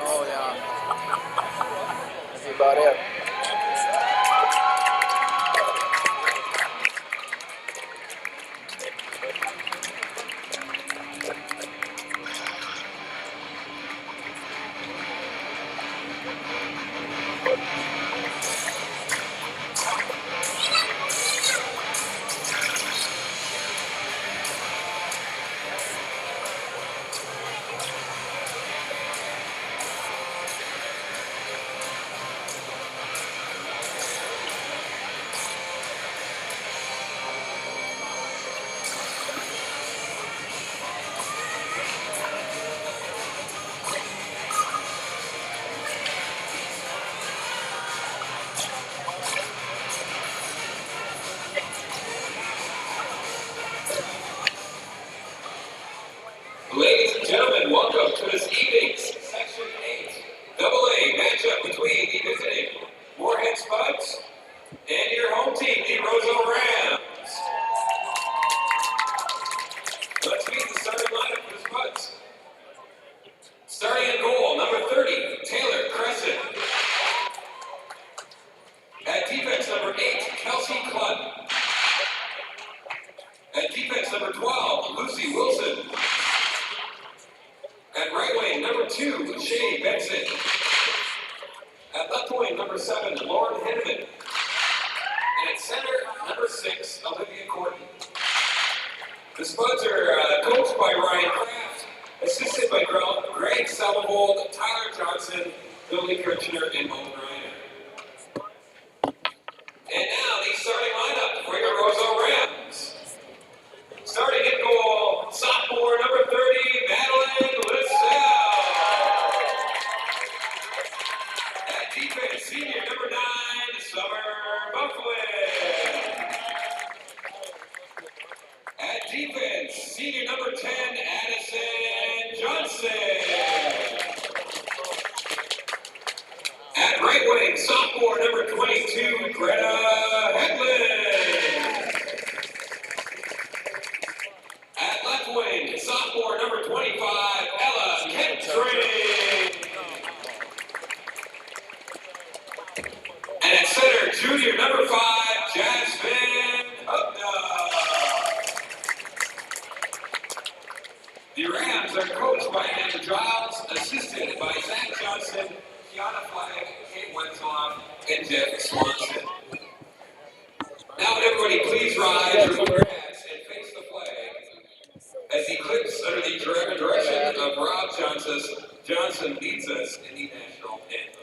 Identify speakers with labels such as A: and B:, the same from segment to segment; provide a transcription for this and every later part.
A: Oh, yeah. That's about it.
B: Ladies and gentlemen, welcome to this evening's Section 8 AA matchup between the visiting Moorhead Spuds and your home team, the Roseau Rams. Let's meet the starting lineup for the Spuds. Starting in goal, number 30, Taylor Crescent. At defense, number 8, Kelsey Cludd. At defense, number 12, Lucy Wilson. At right wing, number 2, Shay Benson. At left wing, number 7, Lauren Henneman. And at center, number 6, Olivia Courtney. The Spuds are coached by Ryan Kraft, assisted by Greg Salavold, Tyler Johnson, Billy Kirchner, and Owen Reiner. And now, the starting lineup for your Roseau Rams. Starting in goal, sophomore number 30, Madeline Lissell. At defense, senior number 9, Summer Bufflin. At defense, senior number 10, Addison Johnson. At Please remove your hats and face the flag as he clips under the direction of Rob Johnson leads us in the national anthem.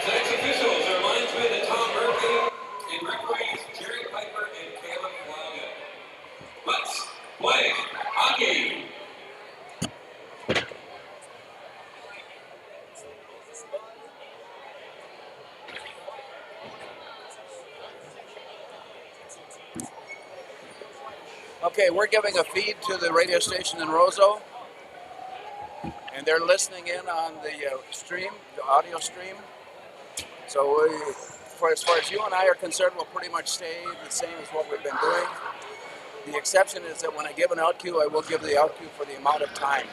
B: Tonight's officials are linesmen Tom Murphy and referees Jerry Piper and Caleb Flanagan. Let's play hockey.
A: Okay, we're giving a feed to the radio station in Roseau, and they're listening in on the stream, the audio stream. So as far as you and I are concerned, we'll pretty much stay the same as what we've been doing. The exception is that when I give an out cue, I will give the out cue for the amount of time.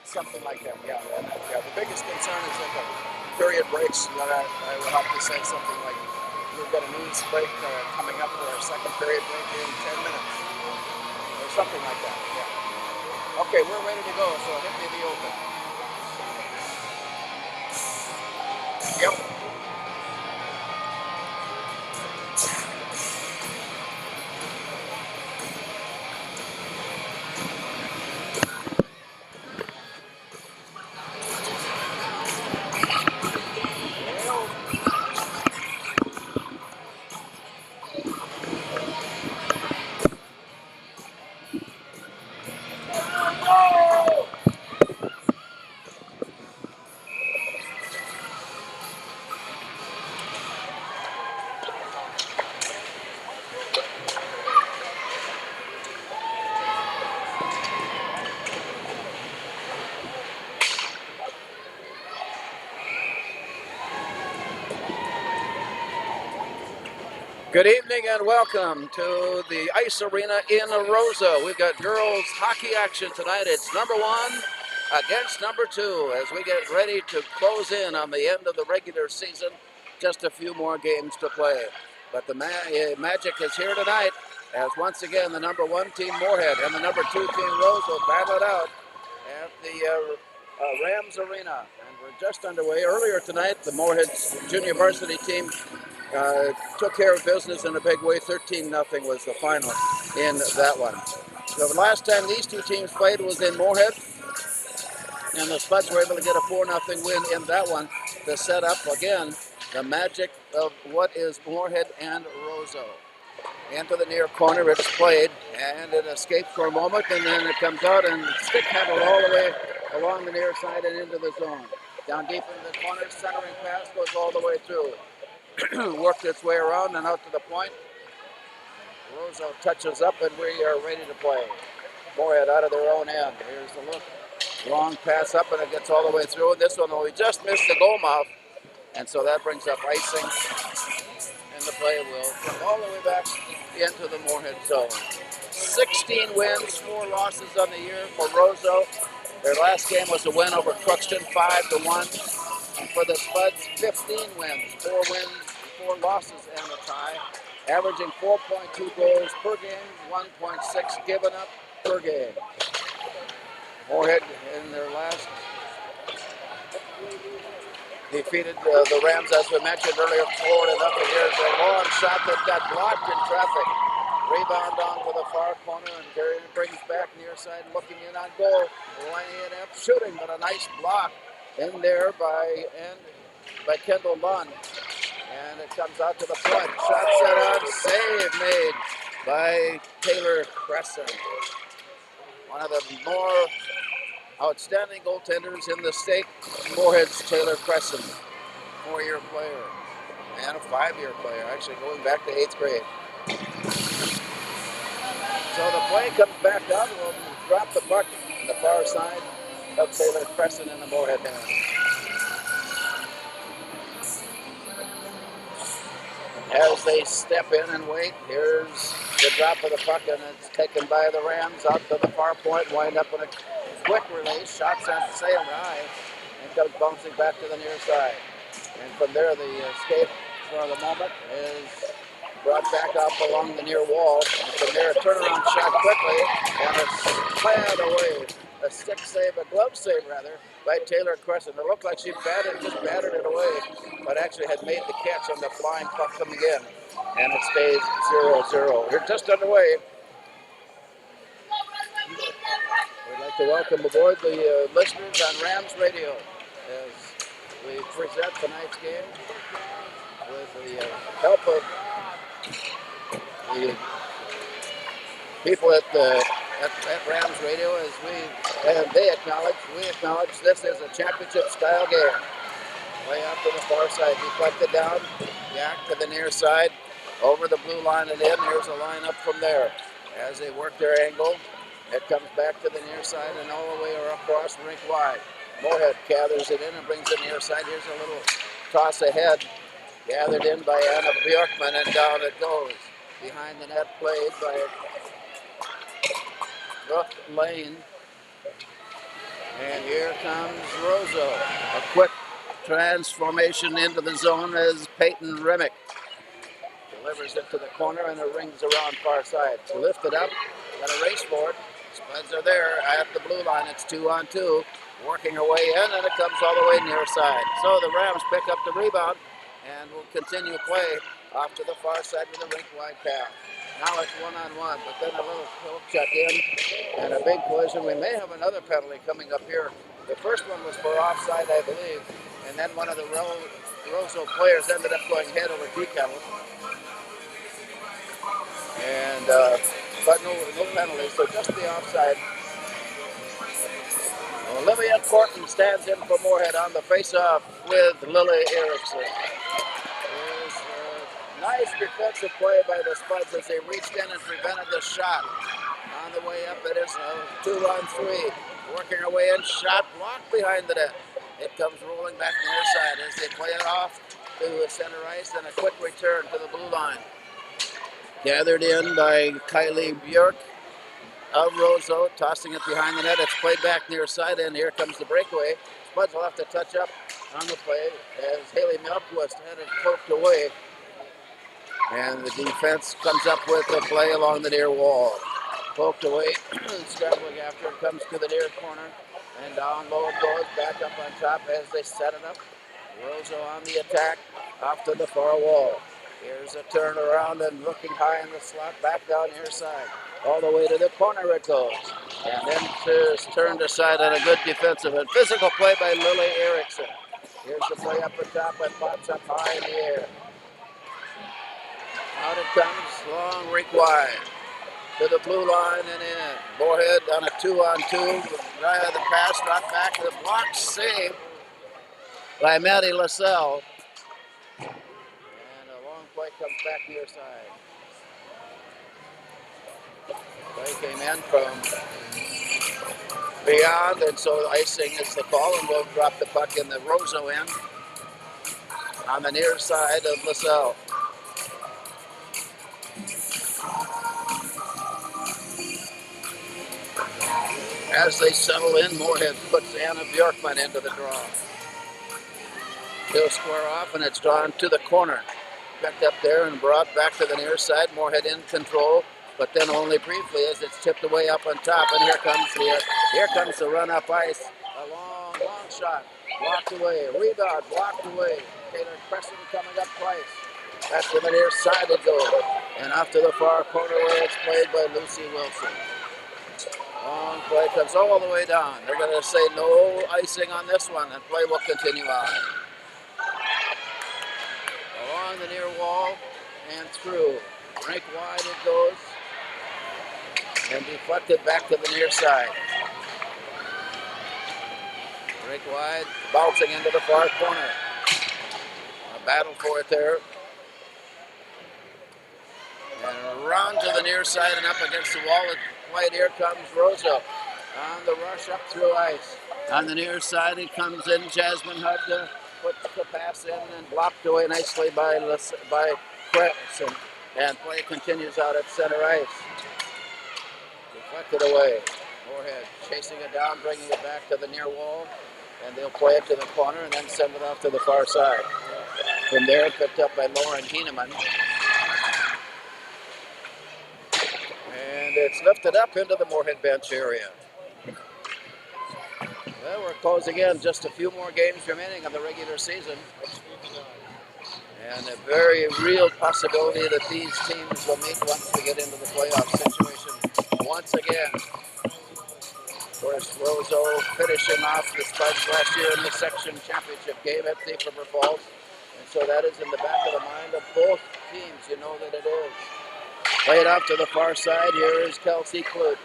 A: Something like that, yeah. Yeah, the biggest concern is that the period breaks. I will have to say something like, we've got a news break coming up for our second period break in 10 minutes. Or something like that, yeah. Okay, we're ready to go, so hit me the open. Yep. Good evening and welcome to the Ice Arena in Roseau. We've got girls hockey action tonight. It's number 1 against number 2 as we get ready to close in on the end of the regular season. Just a few more games to play. But the magic is here tonight as once again the number 1 team Moorhead and the number 2 team Roseau battle it out at the Rams Arena. And we're just underway. Earlier tonight, the Moorhead junior varsity team took care of business in a big way. 13-0 was the final in that one. So the last time these two teams played was in Moorhead, and the Spuds were able to get a 4-0 win in that one to set up, again, the magic of what is Moorhead and Roseau. Into the near corner, it's played, and it escapes for a moment, and then it comes out and stick handled all the way along the near side and into the zone. Down deep into the corner, centering pass goes all the way through. Worked its way around and out to the point. Roseau touches up and we are ready to play. Moorhead out of their own end. Here's the look. Long pass up and it gets all the way through. And this one, we just missed the goal mouth. And so that brings up icing. And the play will come all the way back into the Moorhead zone. 16 wins, 4 losses on the year for Roseau. Their last game was a win over Truxton, 5-1. For the Spuds, 15 wins, 4 losses, and a tie, averaging 4.2 goals per game, 1.6 given up per game. Moorhead in their last defeated the Rams, as we mentioned earlier, 4-0. Here's a long shot that got blocked in traffic. Rebound onto the far corner, and Gary brings back near side, looking in on goal, lining it up, shooting, but a nice block in there by Kendall Lunn. And it comes out to the front. Shot set on, save made by Taylor Crescent. One of the more outstanding goaltenders in the state, Moorhead's Taylor Crescent. 4-year player and a 5-year player, actually going back to 8th grade. So the play comes back out. We'll drop the puck on the far side of Taylor Crescent in the Moorhead end. As they step in and wait, here's the drop of the puck, and it's taken by the Rams out to the far point, wind up in a quick release. Shot sent sailed high and comes bouncing back to the near side. And from there, the escape for the moment is brought back up along the near wall. And from there, a turnaround shot quickly, and it's planned away. A stick save, a glove save rather, by Taylor Crescent. It looked like she just battered it away, but actually had made the catch on the flying puck coming in. And it stays 0-0. We're just underway. We'd like to welcome aboard the listeners on Rams Radio as we present tonight's game with the help of the people at Rams Radio, as we acknowledge this is a championship style game. Way out to the far side, deflected down, back to the near side, over the blue line and in. Here's a lineup from there. As they work their angle, it comes back to the near side and all the way across rink wide. Moorhead gathers it in and brings it near side. Here's a little toss ahead, gathered in by Anna Bjorkman, and down it goes. Behind the net, played by Brooke Lane. And here comes Roseau. A quick transformation into the zone as Peyton Remick delivers it to the corner, and it rings around far side. It's lifted up, got a race for it. Spuds are there at the blue line. It's 2-on-2, working her way in, and it comes all the way near side. So the Rams pick up the rebound and will continue play off to the far side with a rink-wide pass. Now it's 1-on-1, but then a little check in and a big collision. We may have another penalty coming up here. The first one was for offside, I believe, and then one of the Roseau players ended up going head over decal. And but no penalty, so just the offside. Olivia Corton stands in for Moorhead on the face-off with Lily Erickson. Nice defensive play by the Spuds as they reached in and prevented the shot. On the way up, it is a 2-on-3. Working her way in, shot blocked behind the net. It comes rolling back near side as they play it off to center ice, and a quick return to the blue line. Gathered in by Kylie Bjork of Roseau, tossing it behind the net. It's played back near side, and here comes the breakaway. Spuds will have to touch up on the play as Haley Melquist had it poked away. And the defense comes up with the play along the near wall. Poked away, scrambling after it, comes to the near corner, and down low it goes, back up on top as they set it up. Roseau on the attack, off to the far wall. Here's a turnaround and looking high in the slot, back down near side. All the way to the corner it goes. And then it's turned aside on a good defensive and physical play by Lily Erickson. Here's the play up the top and pops up high in the air. Out it comes, long rink wide to the blue line and in. Moorhead on a 2-on-2. The pass dropped back to the block, save by Maddie LaSalle. And a long play comes back near side. Play came in from beyond, and so icing is the call, and we'll drop the puck in the Roseau end on the near side of LaSalle. As they settle in, Moorhead puts Anna Bjorkman into the draw. He'll square off, and it's drawn to the corner. Picked up there and brought back to the near side. Moorhead in control, but then only briefly as it's tipped away up on top. And here comes the run up ice. A long shot. Blocked away. Rebound. Blocked away. Taylor Crescent coming up twice. Back to the near side it goes. And off to the far corner where it's played by Lucy Wilson. Long play comes all the way down. They're going to say no icing on this one, and play will continue on. Along the near wall and through. Rink wide it goes. And deflected back to the near side. Rink wide, bouncing into the far corner. A battle for it there. And around to the near side and up against the wall. Played. Here comes Roseau on the rush up through ice. On the near side, it comes in. Jasmine Hudda puts the pass in and blocked away nicely by Crescent. And play continues out at center ice. Deflected away. Moorhead chasing it down, bringing it back to the near wall. And they'll play it to the corner and then send it off to the far side. From there, picked up by Lauren Heeneman. And it's lifted up into the Moorhead bench area. Well, we're closing in. Just a few more games remaining of the regular season. And a very real possibility that these teams will meet once we get into the playoff situation once again. Of course, Roseau finishing off the Spuds last year in the section championship game at Thief Falls. And so that is in the back of the mind of both teams. You know that it is. Played off to the far side. Here is Kelsey Clute.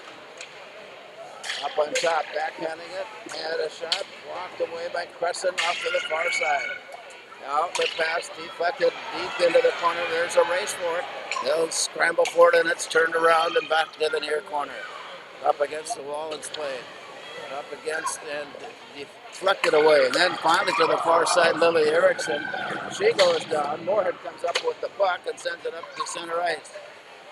A: Up on top, backhanding it. Had a shot. Blocked away by Crescent off to the far side. Outlet pass deflected deep into the corner. There's a race for it. They'll scramble for it, and it's turned around and back to the near corner. Up against the wall, it's played. Up against and deflected away. And then finally to the far side, Lily Erickson. She goes down. Moorhead comes up with the puck and sends it up to center ice.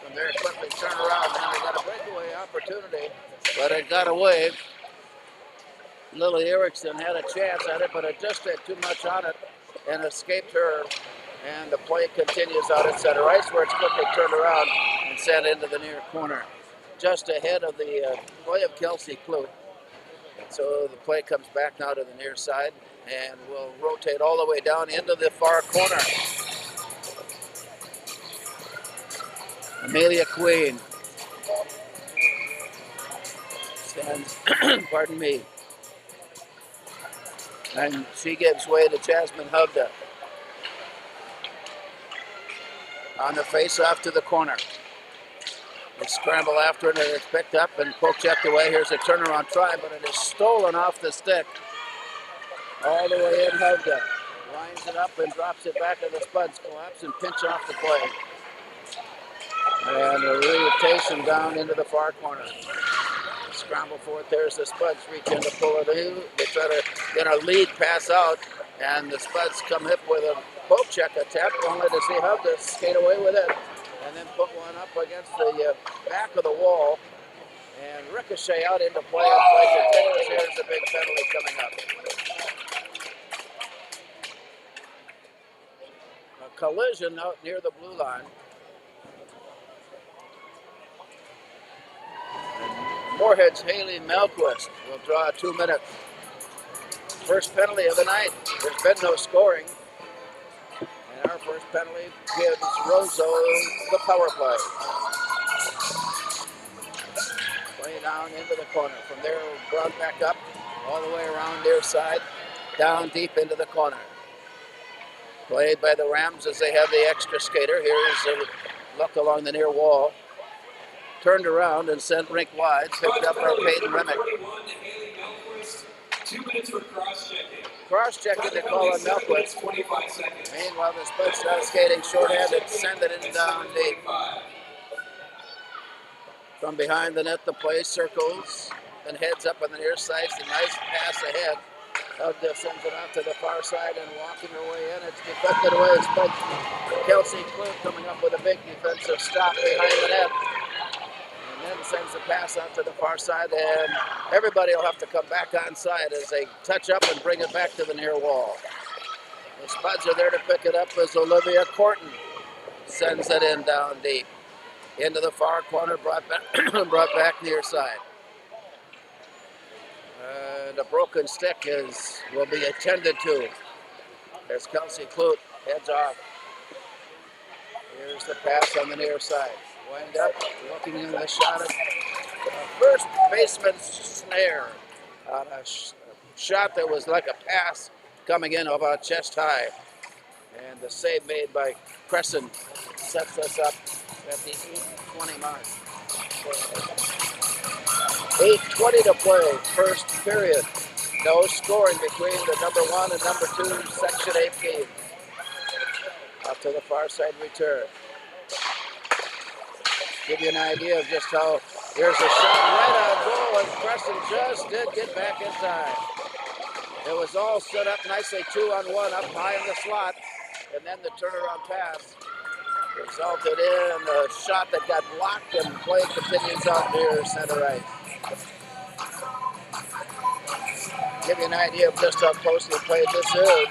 A: From there, quickly turn around. Now they got a breakaway opportunity, but it got away. Lily Erickson had a chance at it, but it just had too much on it and escaped her. And the play continues out at center ice, where it's quickly turned around and sent into the near corner, just ahead of the play of Kelsey Clute. So the play comes back now to the near side and will rotate all the way down into the far corner. Amelia Queen stands, pardon me, and she gives way to Jasmine Hugda. On the face-off to the corner. They scramble after it, and it's picked up and poke checked away. Here's a turnaround try, but it is stolen off the stick. All the way in, Hugda lines it up and drops it back to the Spuds. Collapse and pinch off the play. And a rotation down into the far corner. Scramble for it. There's the Spuds reach in to pull it in. They try to get a lead pass out, and the Spuds come hip with a poke check attempt, only to see Hugda skate away with it, and then put one up against the back of the wall, and ricochet out into play. And play continues. Here's a big penalty coming up. A collision out near the blue line. Moorhead's Haley Melquist will draw 2 minutes. First penalty of the night. There's been no scoring. And our first penalty gives Roseau the power play. Play down into the corner. From there, brought back up all the way around near side, down deep into the corner. Played by the Rams as they have the extra skater. Here's a look along the near wall. Turned around and sent rink wide, picked up by Peyton Remick.
B: 2 minutes for cross-checking.
A: Cross-checking to call on Melquist.
B: 25 seconds.
A: Meanwhile, the Spuds start skating short-handed, send it in down deep. From behind the net, the play circles and heads up on the near side. It's a nice pass ahead. Hugda sends it out to the far side and walking her way in. It's deflected away. Spuds. Kelsey Clute coming up with a big defensive stop behind the net. Then sends the pass out to the far side, and everybody will have to come back on side as they touch up and bring it back to the near wall. The Spuds are there to pick it up as Olivia Corton sends it in down deep. Into the far corner, brought back near side. And a broken stick will be attended to. There's Kelsey Clute, heads off. Here's the pass on the near side. Wind up, looking in the shot at first baseman's snare on a shot that was like a pass coming in about chest high. And the save made by Crescent sets us up at the 8:20 mark. 8:20 to play, first period. No scoring between the number 1 and number 2 Section 8 teams. Up to the far side return. Give you an idea of just how, here's a shot right on goal, and Crescent just did get back in time. It was all set up nicely, 2-on-1 up high in the slot, and then the turnaround pass resulted in a shot that got blocked, and play continues out near center ice. Give you an idea of just how closely played this is.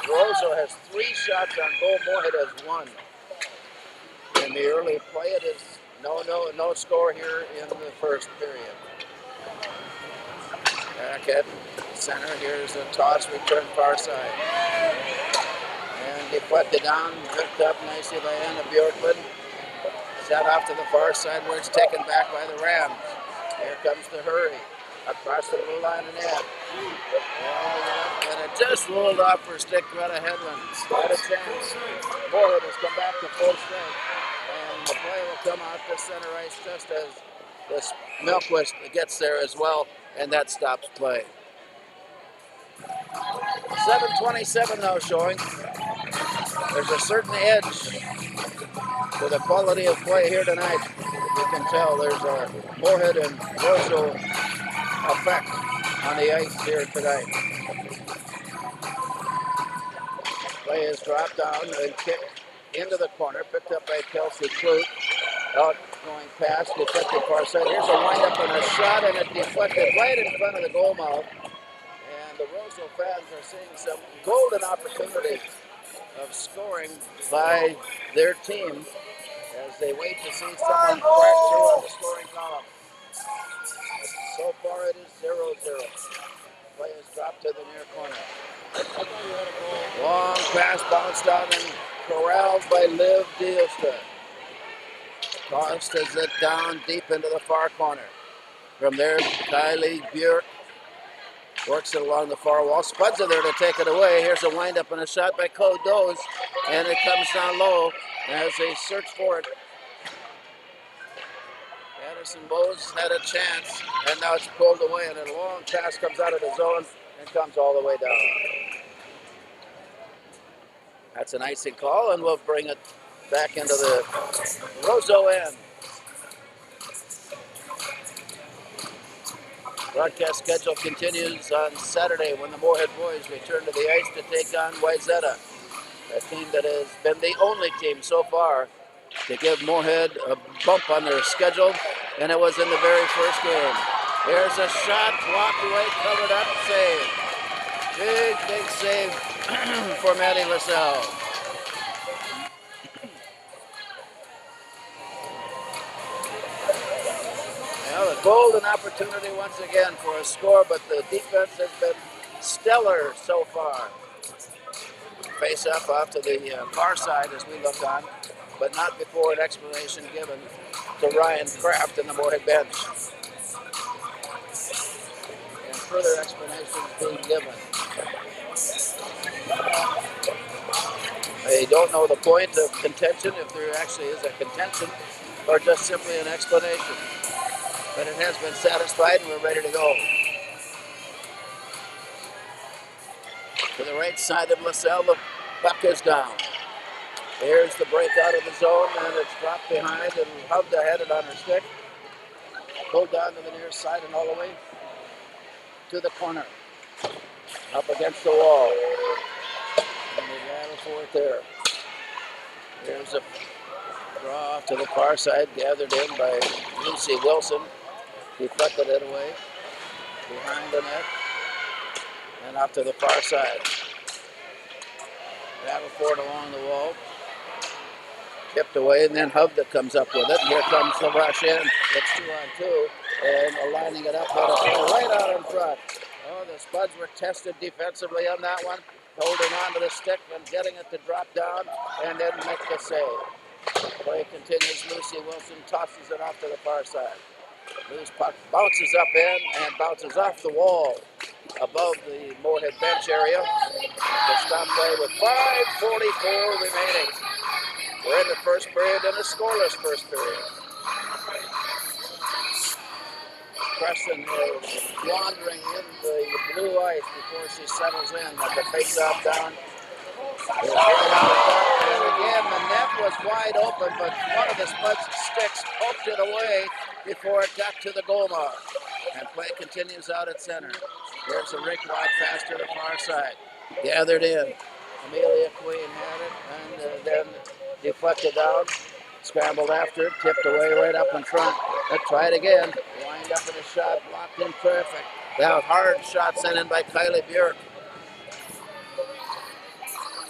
A: Roseau has 3 shots on goal, Moorhead has 1. In the early play, it is no score here in the first period. Back at center, here's a toss, return far side. And deflected down, picked up nicely by Anna Bjorkman. Set off to the far side where it's taken back by the Rams. Here comes the hurry. Across the blue line and in. And it just rolled off for stick Greta Headlands. Had a chance. Moorhead has come back to full strength. And the play will come out to center ice just as this Milquist gets there as well. And that stops play. 7:27 now showing. There's a certain edge to the quality of play here tonight. You can tell there's a Moorhead and Roseau effect on the ice here tonight. Play is dropped down and kicked into the corner, picked up by Kelsey Clute. Out going past, deflected far side. Here's a windup and a shot, and it deflected right in front of the goal mouth. And the Roseau fans are seeing some golden opportunity of scoring by their team as they wait to see someone crack through on the scoring column. So far it is 0-0. Play is dropped to the near corner. Long pass bounced out and corralled by Liv Dielstra. Tosses it down deep into the far corner. From there, Kylie Björk works it along the far wall. Spuds are there to take it away. Here's a windup and a shot by Code Doze, and it comes down low as they search for it. Addison Bowes had a chance, and now it's pulled away, and a long pass comes out of the zone and comes all the way down. That's an icing call, and we'll bring it back into the Roseau end. Broadcast schedule continues on Saturday when the Moorhead boys return to the ice to take on Wayzata, a team that has been the only team so far to give Moorhead a bump on their schedule, and it was in the very first game. There's a shot, blocked away, covered up, save. Big save for Maddie LaSalle. Well, a golden opportunity once again for a score, but the defense has been stellar so far. Face up off to the far side as we look on, but not before an explanation given to Ryan Kraft and the Moorhead bench. And further explanations being given. I don't know the point of contention, if there actually is a contention, or just simply an explanation. But it has been satisfied and we're ready to go. To the right side of LaSalle, the puck is down. Here's the break out of the zone, and it's dropped behind and hugged ahead it on her stick. Pulled down to the near side and all the way to the corner. Up against the wall. And they battle for it there. Here's a draw to the far side, gathered in by Lucy Wilson. Deflected it away behind the net and out to the far side. Battle for it along the wall. Tipped away, and then Hubda comes up with it. And here comes the rush in. It's 2-on-2. And lining it up right out in front. Oh, the Spuds were tested defensively on that one. Holding on to the stick and getting it to drop down and then make the save. Play continues. Lucy Wilson tosses it off to the far side. Loose puck bounces up in and bounces off the wall above the Moorhead bench area. The stop play with 5:44 remaining. We're in the first period and a scoreless first period. Preston is wandering in the blue ice before she settles in. The face-off down. Right and again, the net was wide open, but one of the Spuds sticks poked it away before it got to the goal mark. And play continues out at center. There's a rink wide pass to the far side. Gathered in. Amelia Queen had it and then deflected down. Scrambled after it, tipped away right up in front. Let's try it again. Lined up in a shot, blocked in perfect. Now hard shot sent in by Kylie Bjork.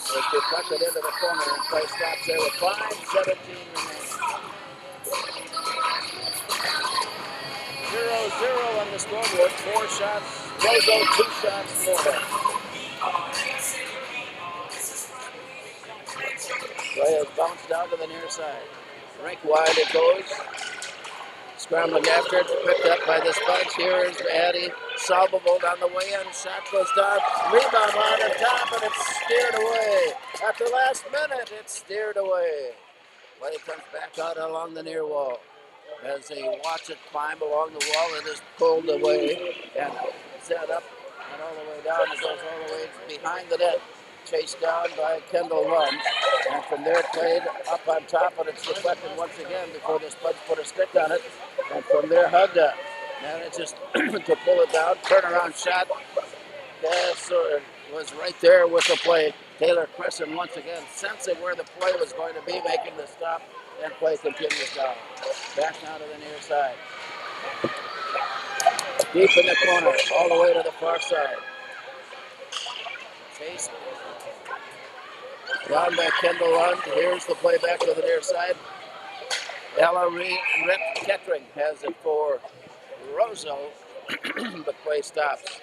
A: Was deflected into the corner and play stops there with 5:17 remaining. 0-0 on the scoreboard. 4 shots. Roseau 2 shots. Moorhead. Play has bounced down to the near side. Rink wide it goes. Scrambling after it, picked up by the Spuds. Here's Addie Solvable down the way in. Shot goes down. Rebound on the top, and it's steered away. At the last minute, it's steered away. Play comes back out along the near wall. As they watch it climb along the wall, it is pulled away and set up and all the way down. It goes all the way behind the net. Chased down by Kendall Lund, and from there played up on top, and it's deflected once again before the Spuds put a stick on it, and from there Hubda manages to pull it down, turnaround shot. Yes, was right there with the play. Taylor Crescent once again sensing where the play was going to be, making the stop, and play continues down. Back now to the near side. Deep in the corner, all the way to the far side. Chase down by Kendall Lund. Here's the play back to the near side. Ella Rip Kettering has it for Roseau. The play stops.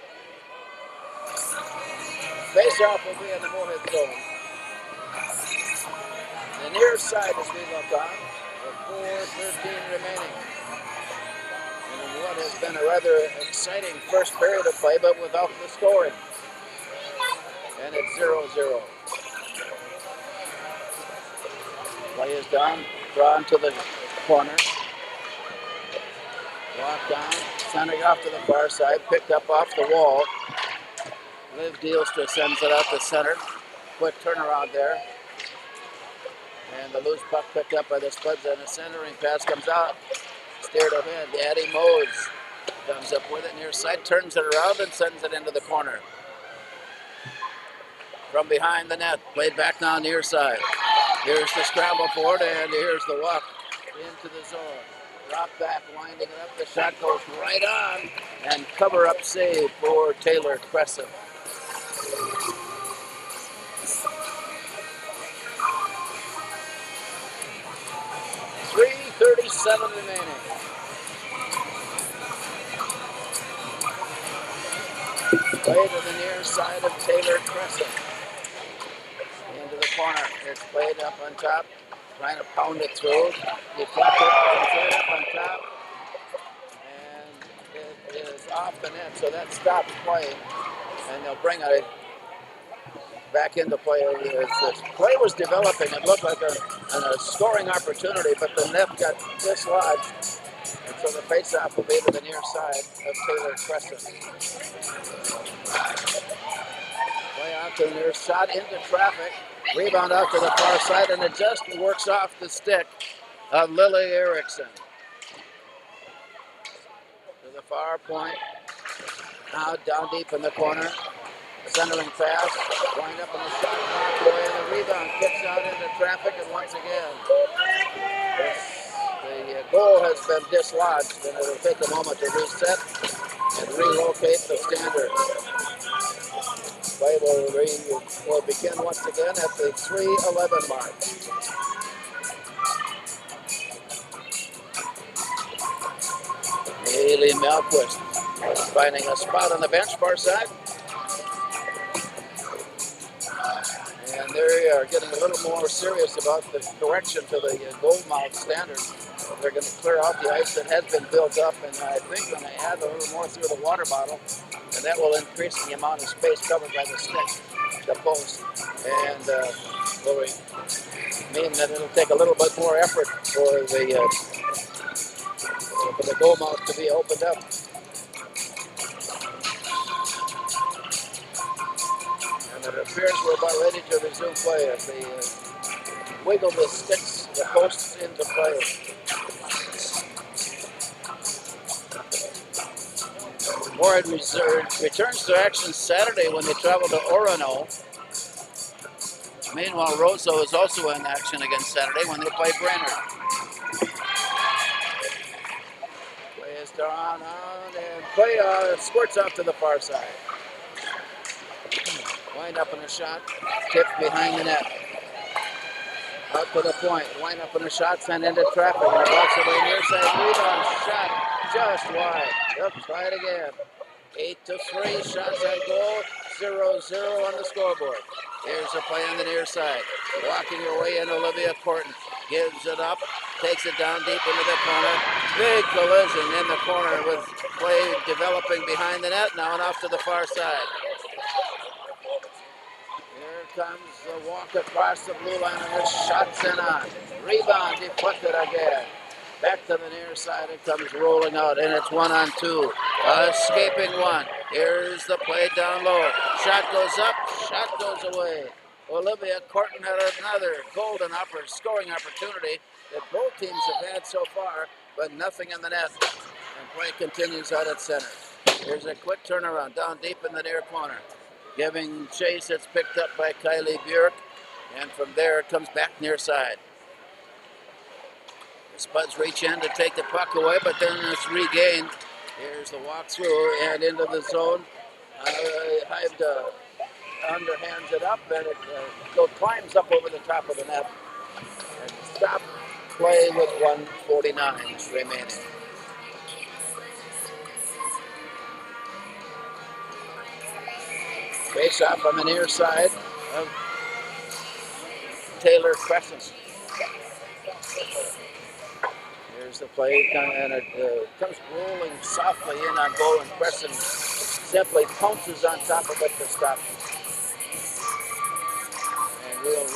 A: Face-off will be in the Moorhead zone. The near side as we look on with 4:13 remaining. And what has been a rather exciting first period of play, but without the scoring. And it's 0-0. Play is down, drawn to the corner. Walk down, sending off to the far side, picked up off the wall. Liv Dealstra sends it out to center. Quick turnaround there. And the loose puck picked up by the Spuds, and the centering pass comes out. Steered ahead. Addie Modes comes up with it near side, turns it around, and sends it into the corner. From behind the net, played back now near side. Here's the scramble for it, and here's the walk into the zone. Drop back, winding it up. The shot goes right on, and cover-up save for Taylor Crescent. .337 remaining. Play to the near side of Taylor Crescent. Into the corner. It's played up on top. Trying to pound it through. Deflected. Played up on top. And it is off the net, so that stops playing. And they'll bring it back into play. As the play was developing, it looked like a scoring opportunity, but the net got dislodged. And so the faceoff will be to the near side of Taylor Crescent. Play out to the near shot into traffic. Rebound out to the far side, and it just works off the stick of Lily Erickson. To the far point. Now down deep in the corner. Centering pass. Wind up in the shot clock away, and the rebound kicks out into traffic, and once again, the goal has been dislodged, and it'll take a moment to reset and relocate the standard. Play will will begin once again at the 3:11 mark. Haley Malquist finding a spot on the bench far side. And they are getting a little more serious about the correction to the goal mouth standard. They're going to clear out the ice that has been built up, and I think going to add a little more through the water bottle, and that will increase the amount of space covered by the stick, the post, and will mean that it'll take a little bit more effort for the goal mouth to be opened up. And it appears we're about ready to resume play as they wiggle the sticks, the posts into play. Moorhead returns to action Saturday when they travel to Orono. Meanwhile, Roseau is also in action again Saturday when they play Brainerd. Play is drawn on and play squirts off to the far side. Wind up in a shot, tipped behind the net. Out to the point, wind up in a shot, sent into traffic, and it walks away near side, rebound, shot, just wide. Yep, try it again. 8-3, shots on goal, 0-0 on the scoreboard. Here's a play on the near side. Walking her way in, Olivia Corton gives it up, takes it down deep into the corner. Big collision in the corner with play developing behind the net, now and off to the far side. Here comes the walk across the blue line, and this shot's in on. Rebound deflected again. Back to the near side, it comes rolling out, and it's 1-on-2. Escaping one. Here's the play down low. Shot goes up, shot goes away. Olivia Corton had another golden scoring opportunity that both teams have had so far, but nothing in the net. And play continues out at center. Here's a quick turnaround down deep in the near corner. Giving chase, it's picked up by Kylie Bjork, and from there it comes back near side. The Spuds reach in to take the puck away, but then it's regained. Here's the walk through and into the zone. Hyde underhands it up, and it climbs up over the top of the net. And stop play with 1:49 remaining. Face off on the near side of Taylor Crescent. Here's the play, and it comes rolling softly in on goal, and Crescent simply pounces on top of it to stop. And we'll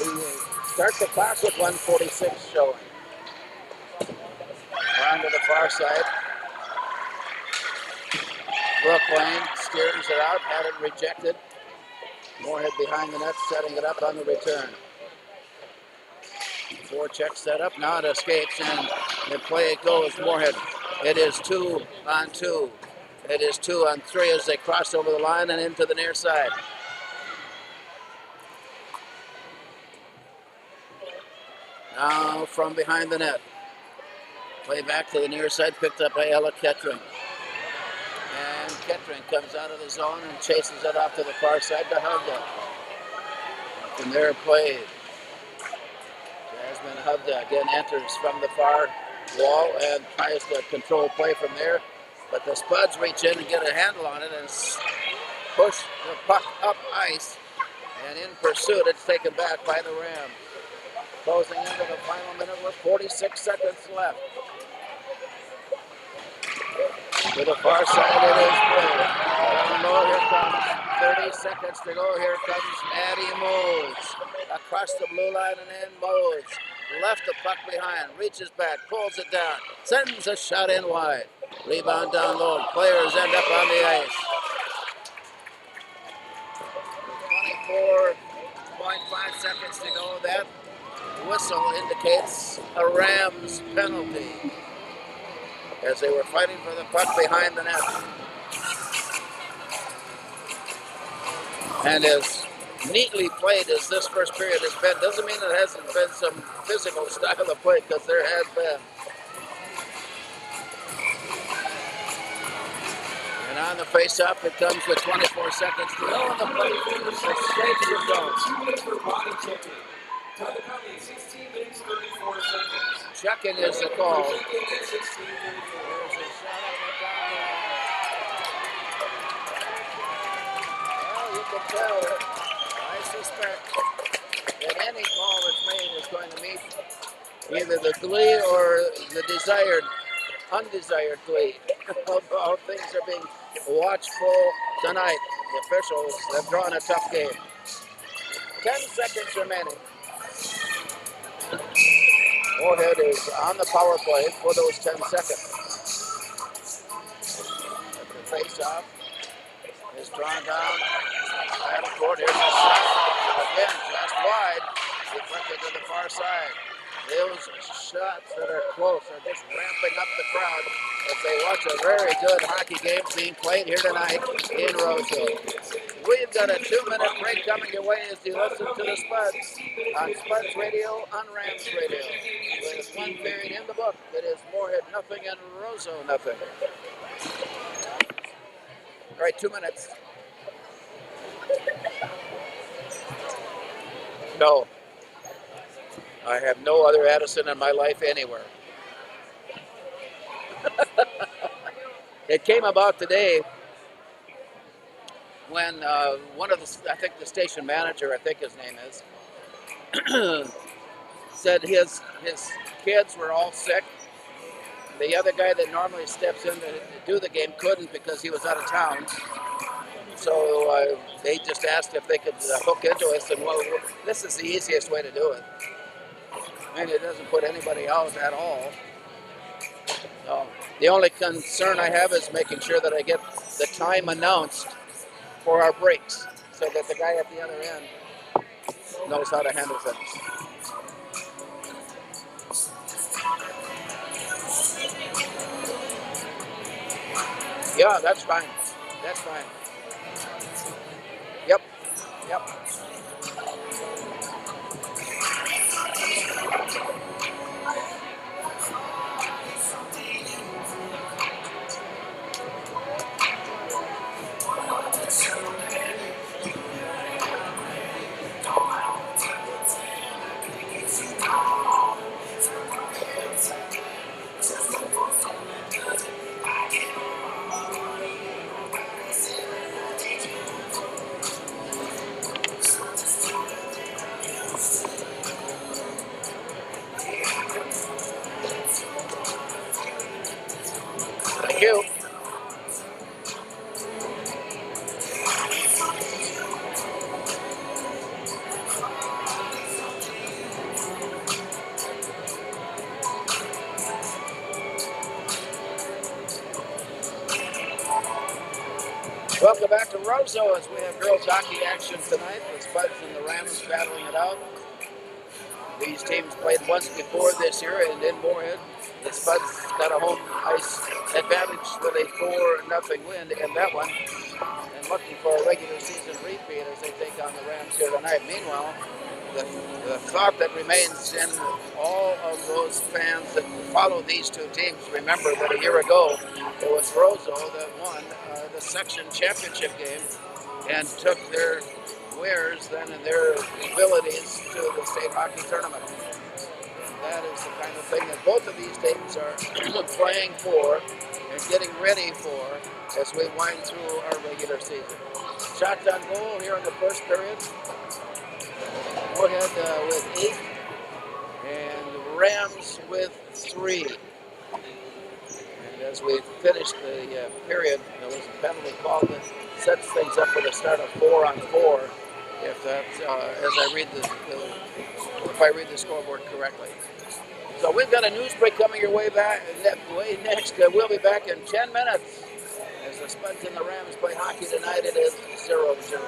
A: start the clock with 1:46 showing. Around to the far side. Brooke Lane steers it out, had it rejected. Moorhead behind the net, setting it up on the return. Forecheck set up, now it escapes, and the play it goes, Moorhead. It is 2-on-2. It is 2-on-3 as they cross over the line and into the near side. Now from behind the net. Play back to the near side, picked up by Ella Kettering. And Kettering comes out of the zone and chases it off to the far side to Hugda. From there, play. Jasmine Hugda again enters from the far wall and tries to control play from there. But the Spuds reach in and get a handle on it and push the puck up ice. And in pursuit, it's taken back by the Rams. Closing into the final minute with 46 seconds left. To the far side, it is played. Down low, here comes 30 seconds to go. Here comes Maddie Modes. Across the blue line and in Modes. Left the puck behind, reaches back, pulls it down, sends a shot in wide. Rebound down low. Players end up on the ice. 24.5 seconds to go. That whistle indicates a Rams penalty as they were fighting for the puck behind the net. And as neatly played as this first period has been, doesn't mean it hasn't been some physical style of play, because there has been. And on the face-off, it comes with 24 seconds to go, and the States are going.
B: 2 minutes for body checking. Time to come in 16 minutes, 34 seconds.
A: Checking is the call.
B: Checking at 16:34.
A: There's a shot up and down. Well, you can tell, I suspect that any call that's made is going to meet either the glee or the undesired glee of how things are being watchful tonight. The officials have drawn a tough game. 10 seconds remaining. Moorhead is on the power play for those 10 seconds. The face-off is drawn down. Out of court, here's a shot. Again, just wide. Deflected to the far side. Those shots that are close are just ramping up the crowd as they watch a very good hockey game being played here tonight in Roseau. We've got a 2-minute break coming your way as you listen to the Spuds on Spuds Radio, on Rams Radio. With one period in the book, it is Moorhead nothing and Roseau nothing. All right, 2 minutes. No. I have no other Addison in my life anywhere. It came about today when one of the, I think the station manager, I think his name is, said his kids were all sick. The other guy that normally steps in to do the game couldn't because he was out of town. So they just asked if they could hook into us, and well, this is the easiest way to do it. And it doesn't put anybody out at all. No. The only concern I have is making sure that I get the time announced for our breaks so that the guy at the other end knows how to handle things. Yeah, that's fine. That's fine. Yep. Yep. Thank you. Welcome back to Roseau as we have girls hockey action tonight. The Spuds and the Rams battling it out. These teams played once before this year, and in Moorhead, the Spuds got a home ice advantage with a 4-0 win in that one, and looking for a regular season repeat as they take on the Rams here tonight. Meanwhile, the thought that remains in all of those fans that follow these two teams, remember that a year ago it was Roseau that won the section championship game and took their wares then and their abilities to the state hockey tournament. And that is the kind of thing that both of these teams are playing for and getting ready for as we wind through our regular season. Shots on goal here in the first period. Moorhead with 8 and Rams with 3. And as we finish the period, there was a penalty call that sets things up for the start of 4-on-4. If that's as I read if I read the scoreboard correctly. So we've got a news break coming your way next. We'll be back in 10 minutes as the Spuds and the Rams play hockey tonight. It is 0-0.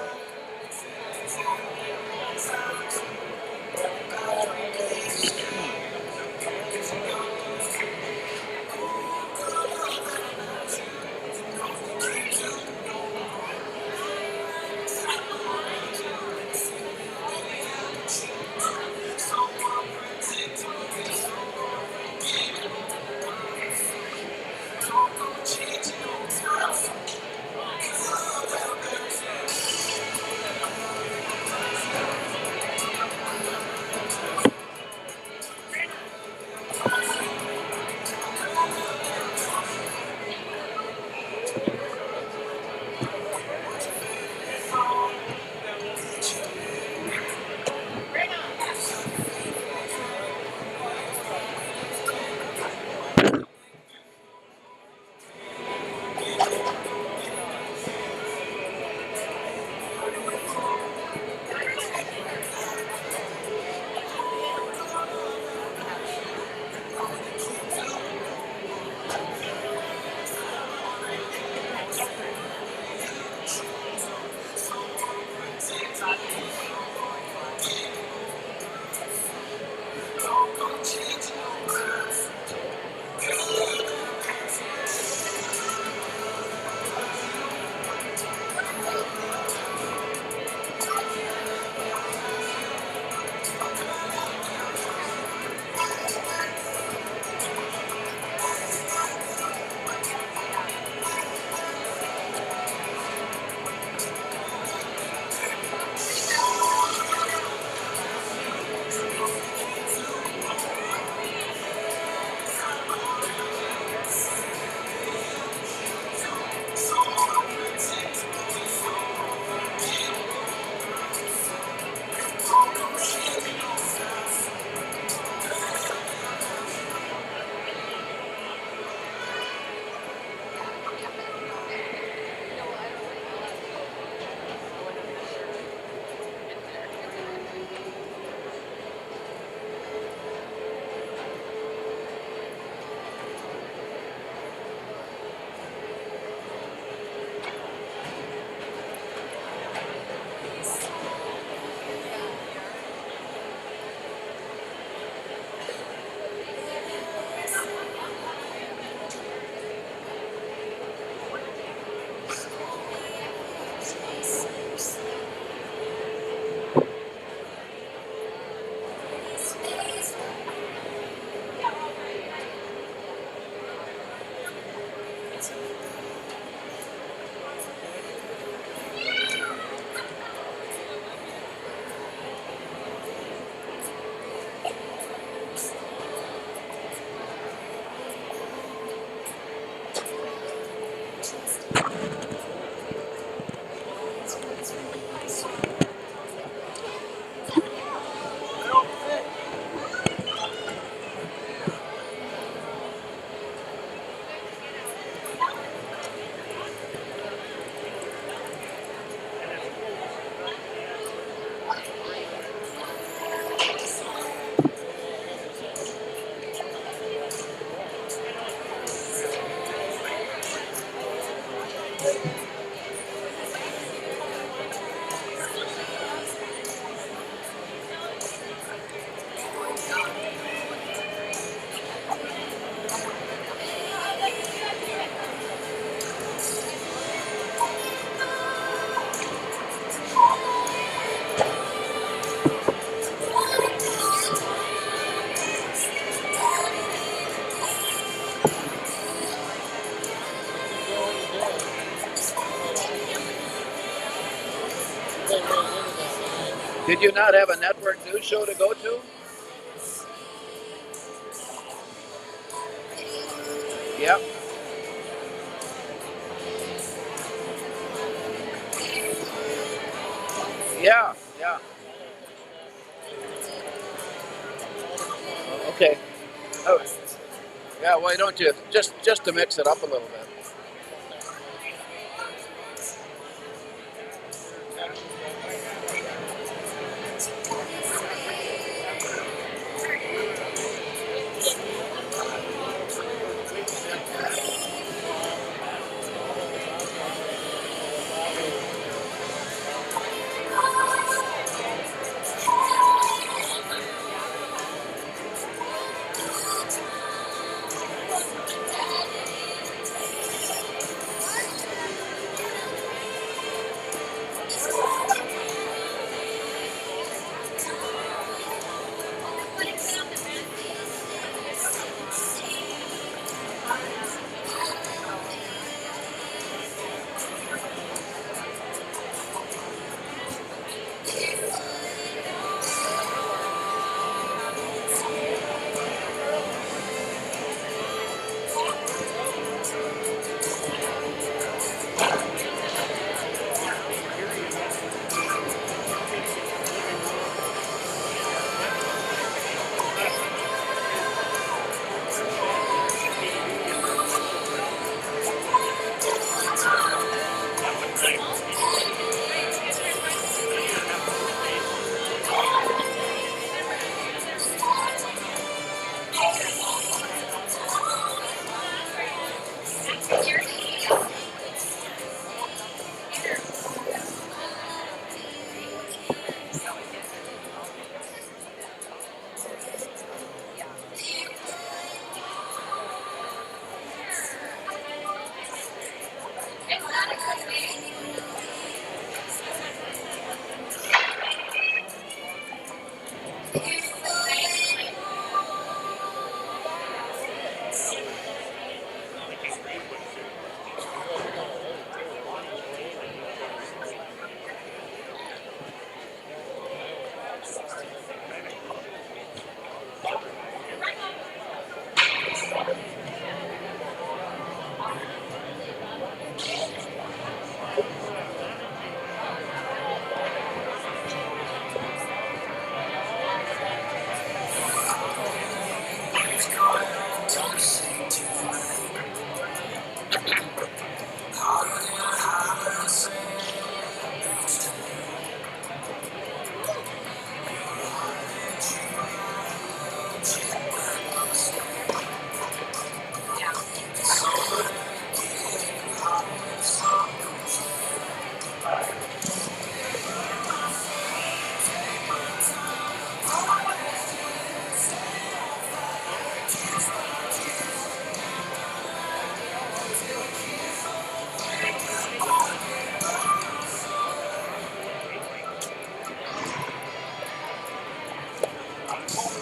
A: Did you not have a network news show to go to? Yep. Yeah, yeah. Okay. Oh, yeah, why don't you? Just to mix it up a little bit.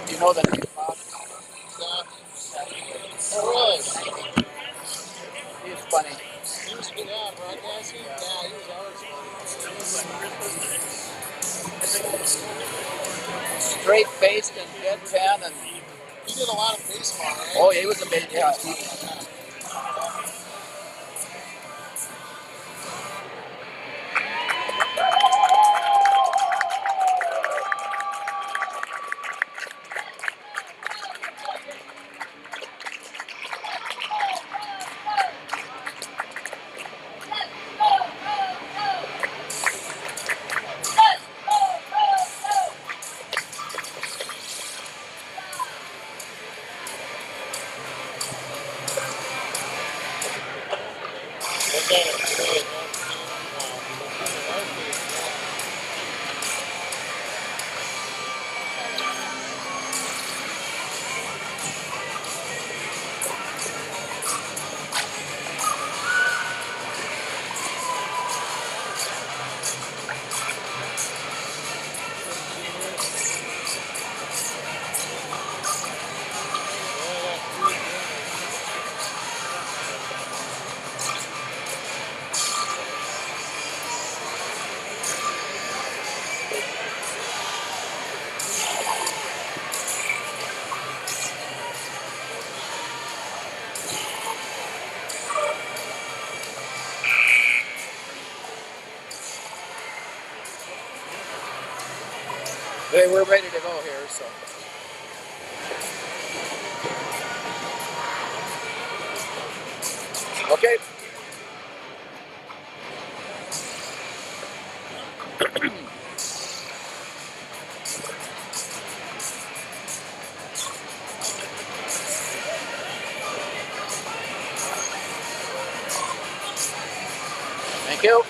A: Do you know the name, Bob?
C: Oh, really?
A: He's funny.
C: He used to be down broadcasting? Yeah, he was always funny.
A: Straight-faced and deadpan, and
C: He did a lot of baseball, right?
A: oh, he was a big, yeah. Okay, we're ready to go here, so. Okay. Thank you.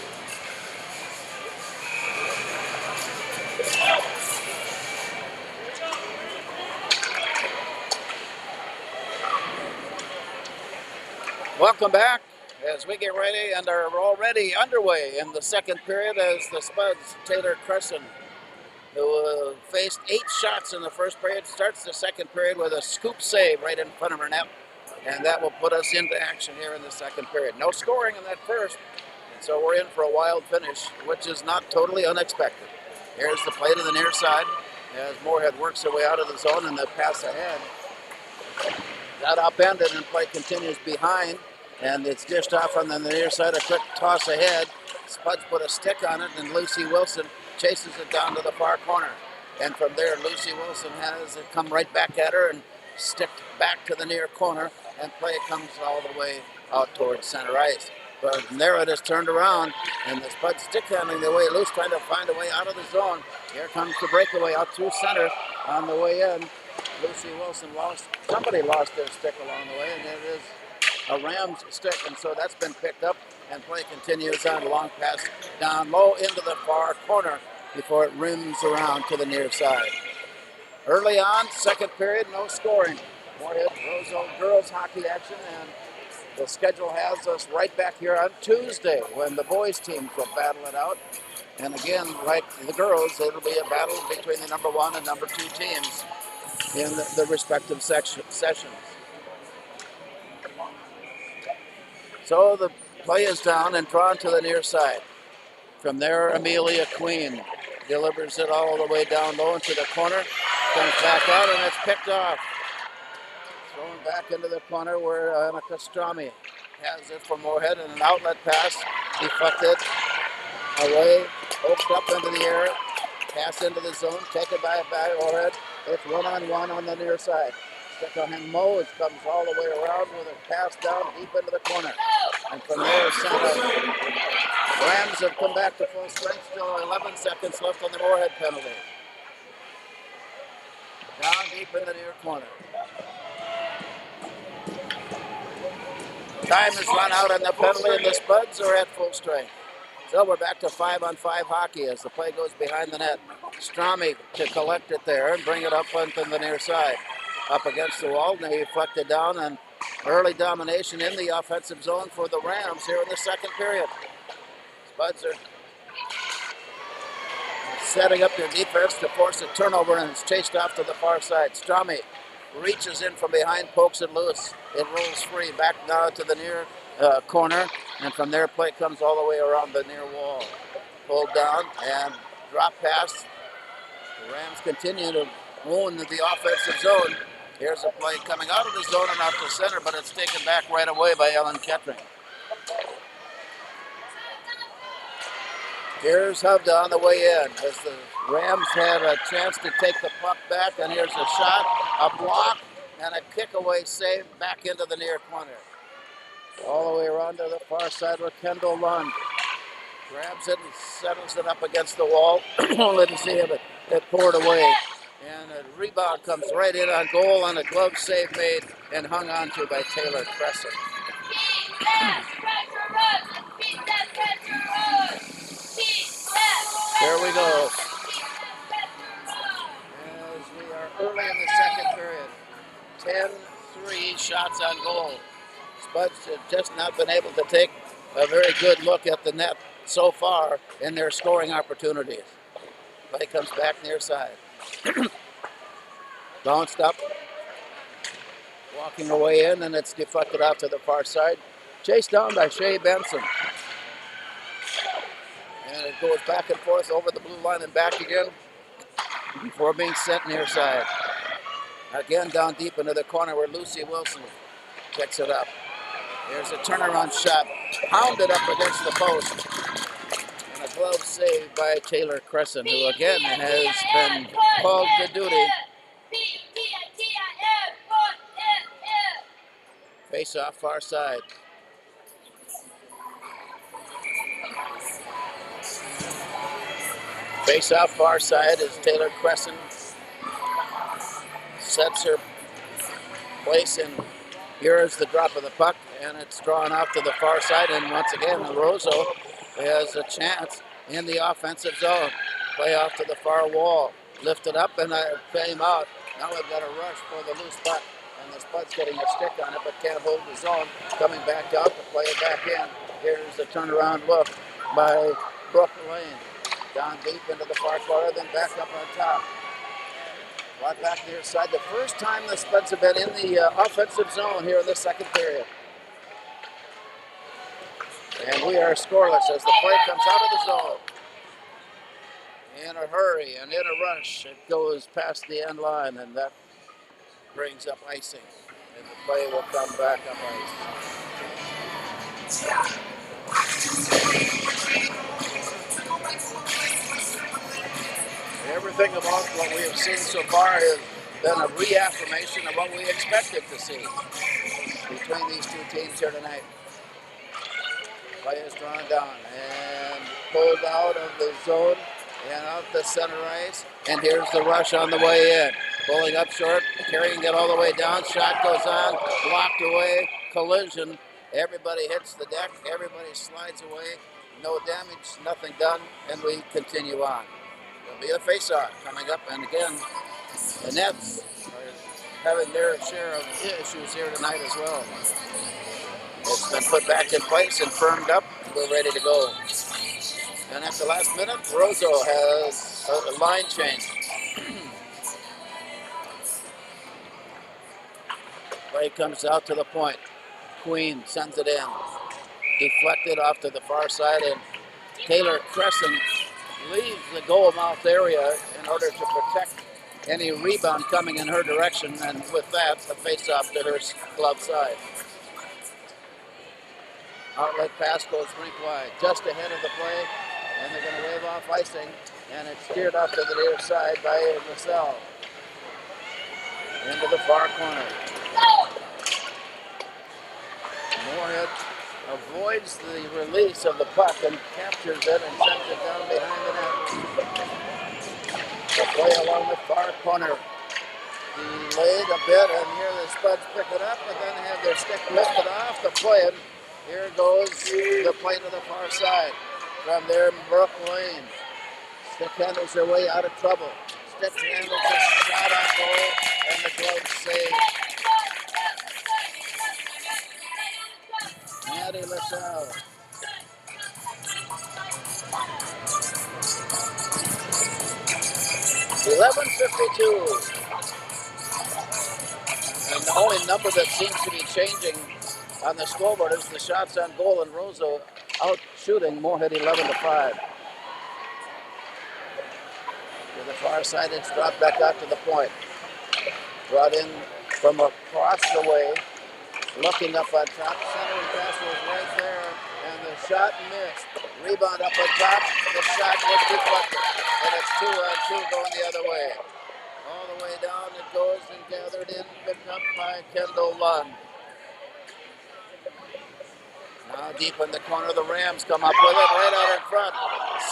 A: Welcome back as we get ready and are already underway in the second period as the Spuds, Taylor Crescent, who faced 8 shots in the first period, starts the second period with a scoop save right in front of her net. And that will put us into action here in the second period. No scoring in that first, and so we're in for a wild finish, which is not totally unexpected. Here's the play to the near side as Moorhead works her way out of the zone and the pass ahead. That upended and play continues behind, and it's dished off on the near side, a quick toss ahead. Spuds put a stick on it, and Lucy Wilson chases it down to the far corner. And from there, Lucy Wilson has it come right back at her and sticked back to the near corner, and play comes all the way out towards center ice. But from there it is turned around, and the Spuds stick handling their way loose, trying to find a way out of the zone. Here comes the breakaway out through center on the way in. Lucy Wilson somebody lost their stick along the way, and it is a Rams stick, and so that's been picked up, and play continues on. Long pass down low into the far corner before it rims around to the near side. Early on, second period, no scoring. Moorhead, Roseau girls hockey action, and the schedule has us right back here on Tuesday when the boys teams will battle it out. And again, like the girls, it'll be a battle between the number 1 and number 2 teams in the respective sessions. So the play is down and drawn to the near side. From there, Amelia Queen delivers it all the way down low into the corner, comes back out, and it's picked off. Thrown back into the corner where Annika Strami has it for Moorhead, and an outlet pass deflected away, poked up into the air, pass into the zone, taken by Moorhead. It's 1-on-1 on the near side. Stick on him, Mo. It comes all the way around with a pass down deep into the corner. And from there, center. Rams have come back to full strength. Still 11 seconds left on the Moorhead penalty. Down deep in the near corner. Time has run out on the penalty, and the Spuds are at full strength. So we're back to 5-on-5 hockey as the play goes behind the net. Strami to collect it there and bring it up onto the near side. Up against the wall, and they deflect it down, and early domination in the offensive zone for the Rams here in the second period. Spuds are setting up their defense to force a turnover, and it's chased off to the far side. Strami reaches in from behind, pokes it loose. It rolls free back now to the near corner, and from there play comes all the way around the near wall. Pulled down and drop pass. The Rams continue to own the offensive zone. Here's a play coming out of the zone and out to center, but it's taken back right away by Ellen Kettering. Here's Hovda on the way in as the Rams have a chance to take the puck back, and here's a shot, a block, and a kick-away save back into the near corner. All the way around to the far side where Kendall Lund grabs it and settles it up against the wall. Only to see him it poured away. And a rebound comes right in on goal, and a glove save made and hung on to by Taylor Crescent. There we go. As we are early in the second period, 10-3 shots on goal. Spuds have just not been able to take a very good look at the net so far in their scoring opportunities. Play comes back near side. Bounced up, walking away in, and it's deflected out to the far side. Chased down by Shea Benson. And it goes back and forth over the blue line and back again before being sent near side. Again down deep into the corner where Lucy Wilson picks it up. Here's a turnaround shot, pounded up against the post. And a glove save by Taylor Crescent, who again has been called to duty. Face off far side. Face off far side as Taylor Crescent sets her place, and here is the drop of the puck, and it's drawn out to the far side, and once again Roseau has a chance in the offensive zone. Play off to the far wall, lifted up and came out. Now we've got a rush for the loose puck, and the Spuds getting a stick on it but can't hold the zone. Coming back out to play it back in. Here's the turnaround look by Brooke Lane. Down deep into the far corner, then back up on top. Right back near side. The first time the Spuds have been in the offensive zone here in the second period. And we are scoreless as the play comes out of the zone. In a hurry and in a rush, it goes past the end line, and that brings up icing. And the play will come back up ice. Everything about what we have seen so far has been a reaffirmation of what we expected to see between these two teams here tonight. Play is drawn down and pulled out of the zone and out the center ice. And here's the rush on the way in. Pulling up short, carrying it all the way down. Shot goes on, blocked away, collision. Everybody hits the deck, everybody slides away. No damage, nothing done, and we continue on. There'll be a face-off coming up, and again, the Nets are having their share of issues here tonight as well. It's been put back in place and firmed up. We're ready to go. And at the last minute, Roseau has a line change. Play comes out to the point. Queen sends it in. Deflected off to the far side, and Taylor Crescent leaves the goal mouth area in order to protect any rebound coming in her direction, and with that, the face-off to her glove side. Outlet pass goes rink wide, just ahead of the play, and they're going to wave off icing, and it's steered off to the near side by Roseau. Into the far corner. Moorhead avoids the release of the puck and captures it and sends it down behind the net. The play along the far corner. Delayed a bit, and here the Spuds pick it up, but then have their stick lifted off the play. And here goes the play to the far side. From there, Brooke Lane. Stick handles their way out of trouble. Stick handles a shot on goal, and the glove save. Maddie LaSalle. .11:52. And the only number that seems to be changing on the scoreboard is the shots on goal, and Roseau out shooting Moorhead 11-5. To the far side, it's dropped back out to the point. Brought in from across the way. Looking up on top, center pass was right there, and the shot missed. Rebound up on top, the shot was deflected, and it's 2-on-2 going the other way. All the way down it goes and gathered in, picked up by Kendall Lund. Now deep in the corner, the Rams come up with it right out in front.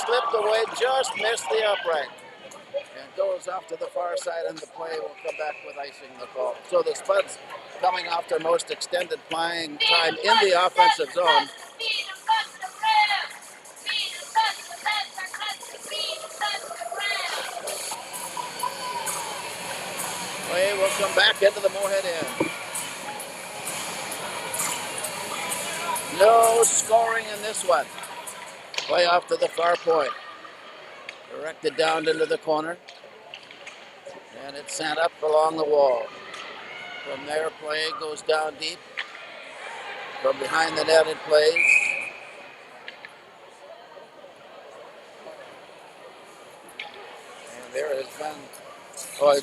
A: Slipped away, just missed the upright. And goes off to the far side, and the play will come back with icing the call. So the Spuds coming off their most extended playing time in the offensive zone. Play will come back into the Moorhead end. No scoring in this one. Play off to the far point. Directed down into the corner. And it's sent up along the wall. From there, play goes down deep. From behind the net, it plays. And there has been,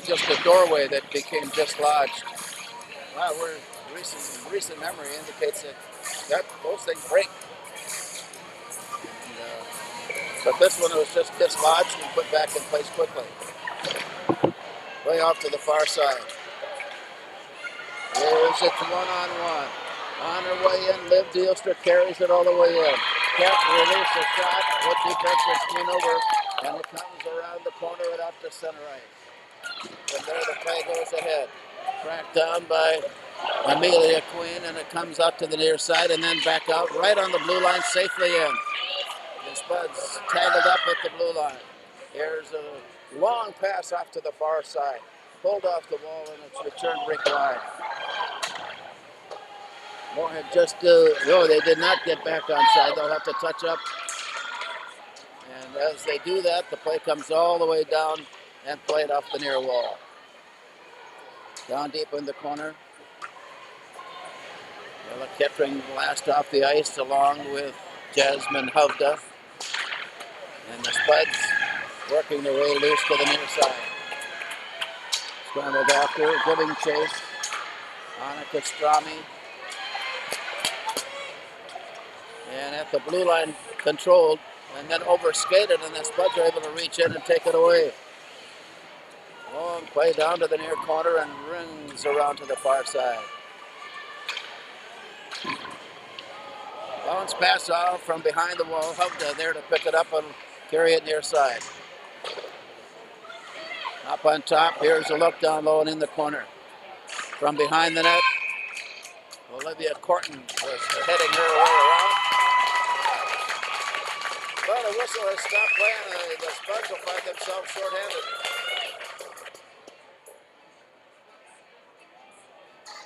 A: just a doorway that became dislodged. Well, recent memory indicates that those things break. And, But this one was just dislodged and put back in place quickly. Way off to the far side. Here's it one-on-one. On her way in, Liv Dealster carries it all the way in. Can't release a shot. Good defensive clean over. And it comes around the corner and up to center ice. From there, the play goes ahead. Tracked down by Amelia Queen, and it comes out to the near side and then back out right on the blue line, safely in. The Spuds tangled up at the blue line. Here's a long pass off to the far side. Pulled off the wall, and it's returned rink line. Moorhead just, no, they did not get back onside. They'll have to touch up. And as they do that, the play comes all the way down and played off the near wall. Down deep in the corner. Ella Kettering last off the ice along with Jasmine Hovda. And the Spuds working their way loose to the near side. Scrambled after, giving chase. Annika Strami. And at the blue line, controlled, and then overskated, and the Spuds are able to reach in and take it away. Long play down to the near corner and rings around to the far side. Bounce pass off from behind the wall. Hovda there to pick it up and carry it near side. Up on top, here's a look down low and in the corner. From behind the net, Olivia Corton was heading her way around. Well, the whistle has stopped playing. The Spuds will find themselves shorthanded.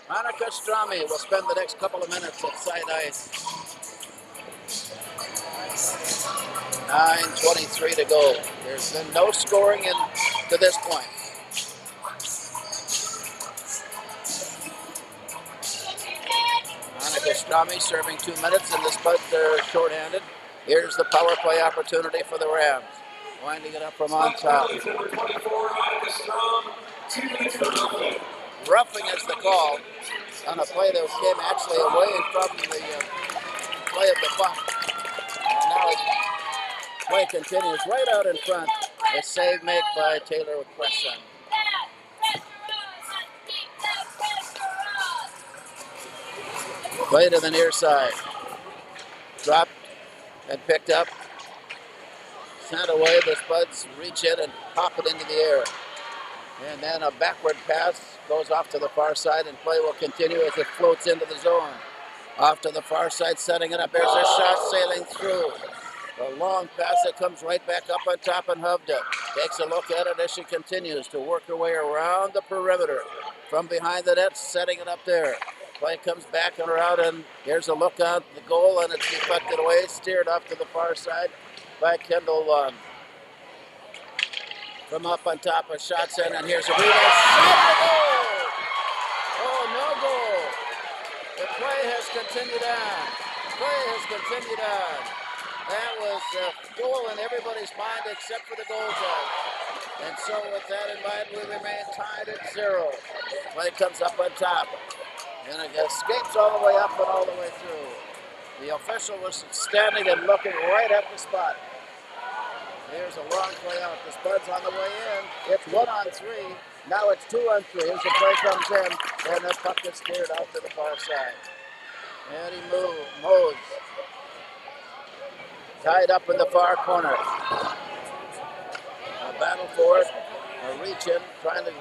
A: Annika Strami will spend the next couple of minutes at side ice. 9:23 to go. There's been no scoring to this point. Annika Strami serving 2 minutes, and the Spuds are shorthanded. Here's the power play opportunity for the Rams. Winding it up from on top. Roughing is the call on a play that came actually away from the play of the puck. And now the play continues right out in front. A save made by Taylor Cresson. Play to the near side. Dropped and picked up. Sent away. The Spuds reach in and pop it into the air. And then a backward pass goes off to the far side, and play will continue as it floats into the zone. Off to the far side, setting it up. There's a shot sailing through. A long pass that comes right back up on top, and Hovda takes a look at it as she continues to work her way around the perimeter. From behind the net, setting it up there. Play comes back and around, and here's a look at the goal, and it's deflected away, steered off to the far side by Kendall Lund. From up on top, a shot sent, and here's a rebound. Shot, goal! Oh, no goal. The play has continued on. That was a goal in everybody's mind except for the goal judge. And so with that in mind, we remain tied at 0. Play comes up on top. And it escapes all the way up and all the way through. The official was standing and looking right at the spot. Here's a long play out. The Spuds on the way in. It's 1-on-3. Now it's 2-on-3 as the play comes in. And the puck is steered out to the far side. Eddie Moes. Tied up in the far corner. A battle for it. A reach in, trying to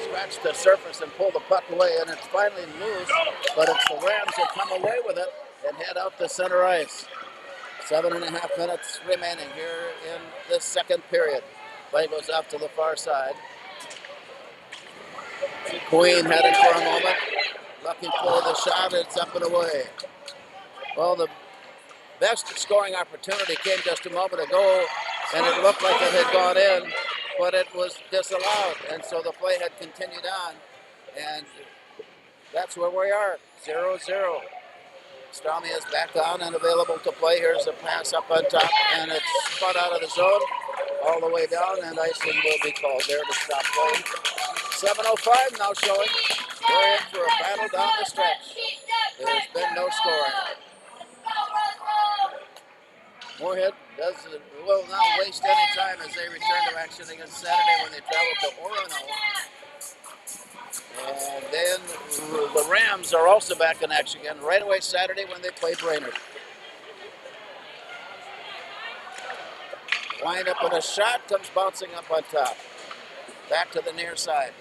A: scratch the surface and pull the puck away. And it's finally loose. But it's the Rams that come away with it and head out to center ice. 7.5 minutes remaining here in this second period. Play goes out to the far side. Queen heading for a moment. Looking for the shot. It's up and away. Well, the best scoring opportunity came just a moment ago, and it looked like it had gone in, but it was disallowed. And so the play had continued on. And that's where we are, 0-0. Strami is back on and available to play. Here's a pass up on top, and it's spun out of the zone all the way down, and icing will be called there to stop play. 7:05 now showing. We're in for a battle down the stretch. There's been no scoring. Moorhead will not waste any time as they return to action against Saturday when they travel to Orono. And then the Rams are also back in action again right away Saturday when they play Brainerd. Wind up with a shot, comes bouncing up on top. Back to the near side.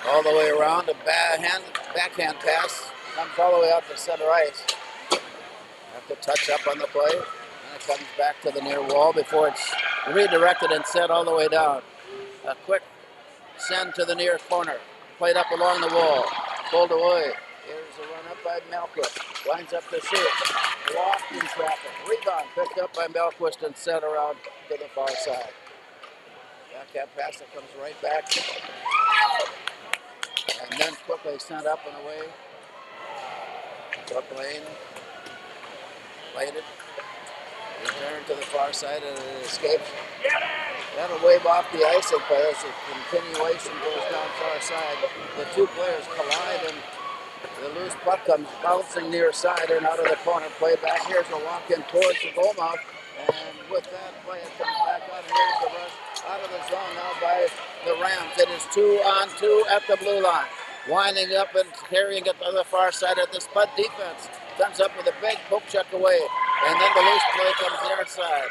A: All the way around, a backhand pass comes all the way out to center ice. Have to touch up on the play. And it comes back to the near wall before it's redirected and sent all the way down. A quick send to the near corner. Played up along the wall. Pulled away. Here's a run up by Melquist. Lines up to shoot. Blocked in traffic. Rebound picked up by Melquist and sent around to the far side. Backhand pass that comes right back. And then quickly sent up and away. Up lane. Played it. Return to the far side and it escapes. That'll wave off the icing play as the continuation goes down far side. The two players collide and the loose puck comes bouncing near side and out of the corner. Play back. Here's a walk in towards the goal mouth. And with that play, it comes back out. Here's the rush out of the zone now by the Rams. It is 2-on-2 at the blue line. Winding up and carrying it to the far side of the Spud defense. Comes up with a big poke check away. And then the loose play comes near side.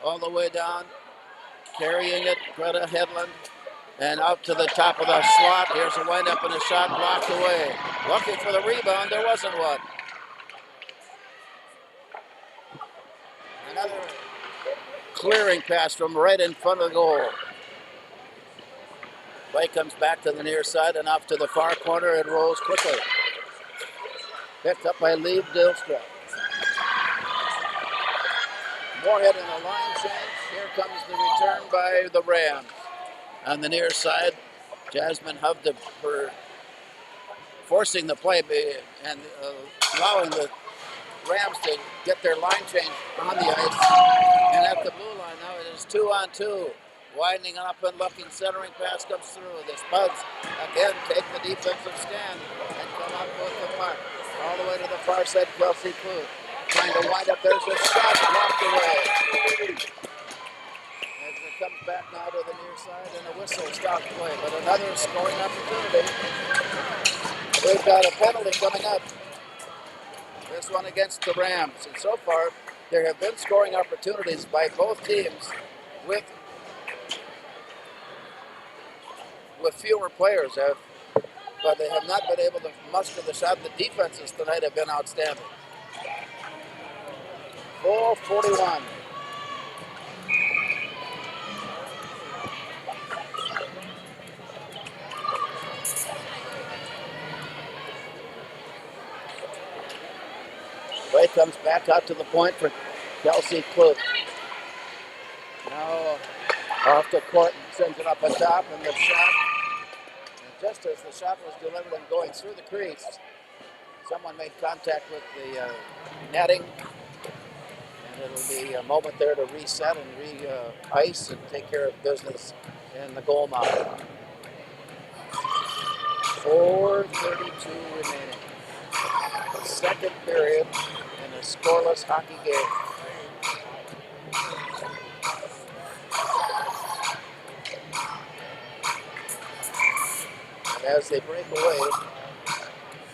A: All the way down. Carrying it, Greta Hedlund. And out to the top of the slot. Here's a wind up and a shot blocked away. Looking for the rebound. There wasn't one. Another clearing pass from right in front of the goal. Play comes back to the near side and off to the far corner. It rolls quickly. Picked up by Lee Dilstra. Moorhead in a line change. Here comes the return by the Rams. On the near side, Jasmine Hovde for forcing the play and allowing the Rams to get their line change on the ice. And at the blue line now it is 2-on-2. Winding up and looking, centering pass comes through. The Spuds again take the defensive stand and come up with the puck. All the way to the far side, Kelsey Clue. Trying to wind up, there's a shot blocked away. As it comes back now to the near side and a whistle stops play. But another scoring opportunity. We've got a penalty coming up. This one against the Rams. And so far, there have been scoring opportunities by both teams with fewer players, but they have not been able to muster the shot. The defenses tonight have been outstanding. 4:41. Play comes back out to the point for Kelsey Klug. Now off the court and sends it up on top, and the shot. Just as the shot was delivered and going through the crease, someone made contact with the netting, and it'll be a moment there to reset and re-ice and take care of business in the goal mouth. 4:32 remaining. Second period in a scoreless hockey game. As they break away,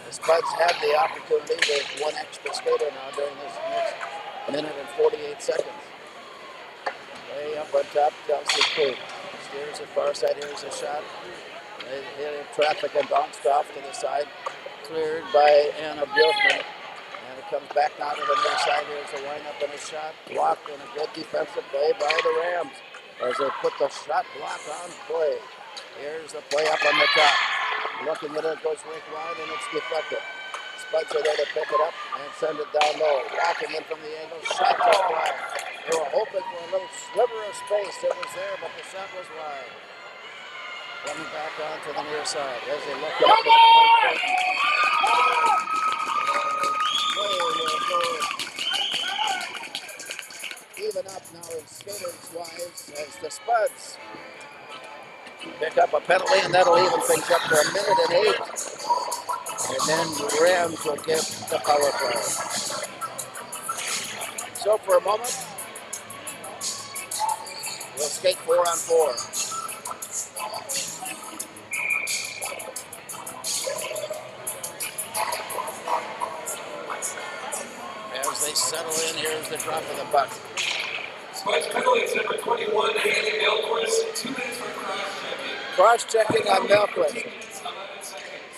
A: the Spuds have the opportunity with one extra skater now during this next minute and 48 seconds. Way up on top, Kelsey Klug. Steers the far side, here's a shot. They hit traffic and bounced off to the side. Cleared by Anna Bjorkman. And it comes back down to the near side. Here's a wind-up and a shot. Blocked and a good defensive play by the Rams as they put the shot block on play. Here's the play up on the top. Looking at it, goes right wide, and it's deflected. Spuds are there to pick it up and send it down low. Walking in from the angle, shot just wide. They were hoping for a little sliver of space. It was there, but the shot was wide. Coming back onto the near side as they look up at the point. Even up now in skaters-wise as the Spuds pick up a penalty, and that'll even things up to 1:08. And then the Rams will give the power play. So for a moment, we'll skate 4-on-4. As they settle in, here's the drop of the puck.
B: Spuds penalties number 21, Haley Melquist, 2 minutes for cross-checking.
A: Cross-checking on Melquist.
B: 11 seconds.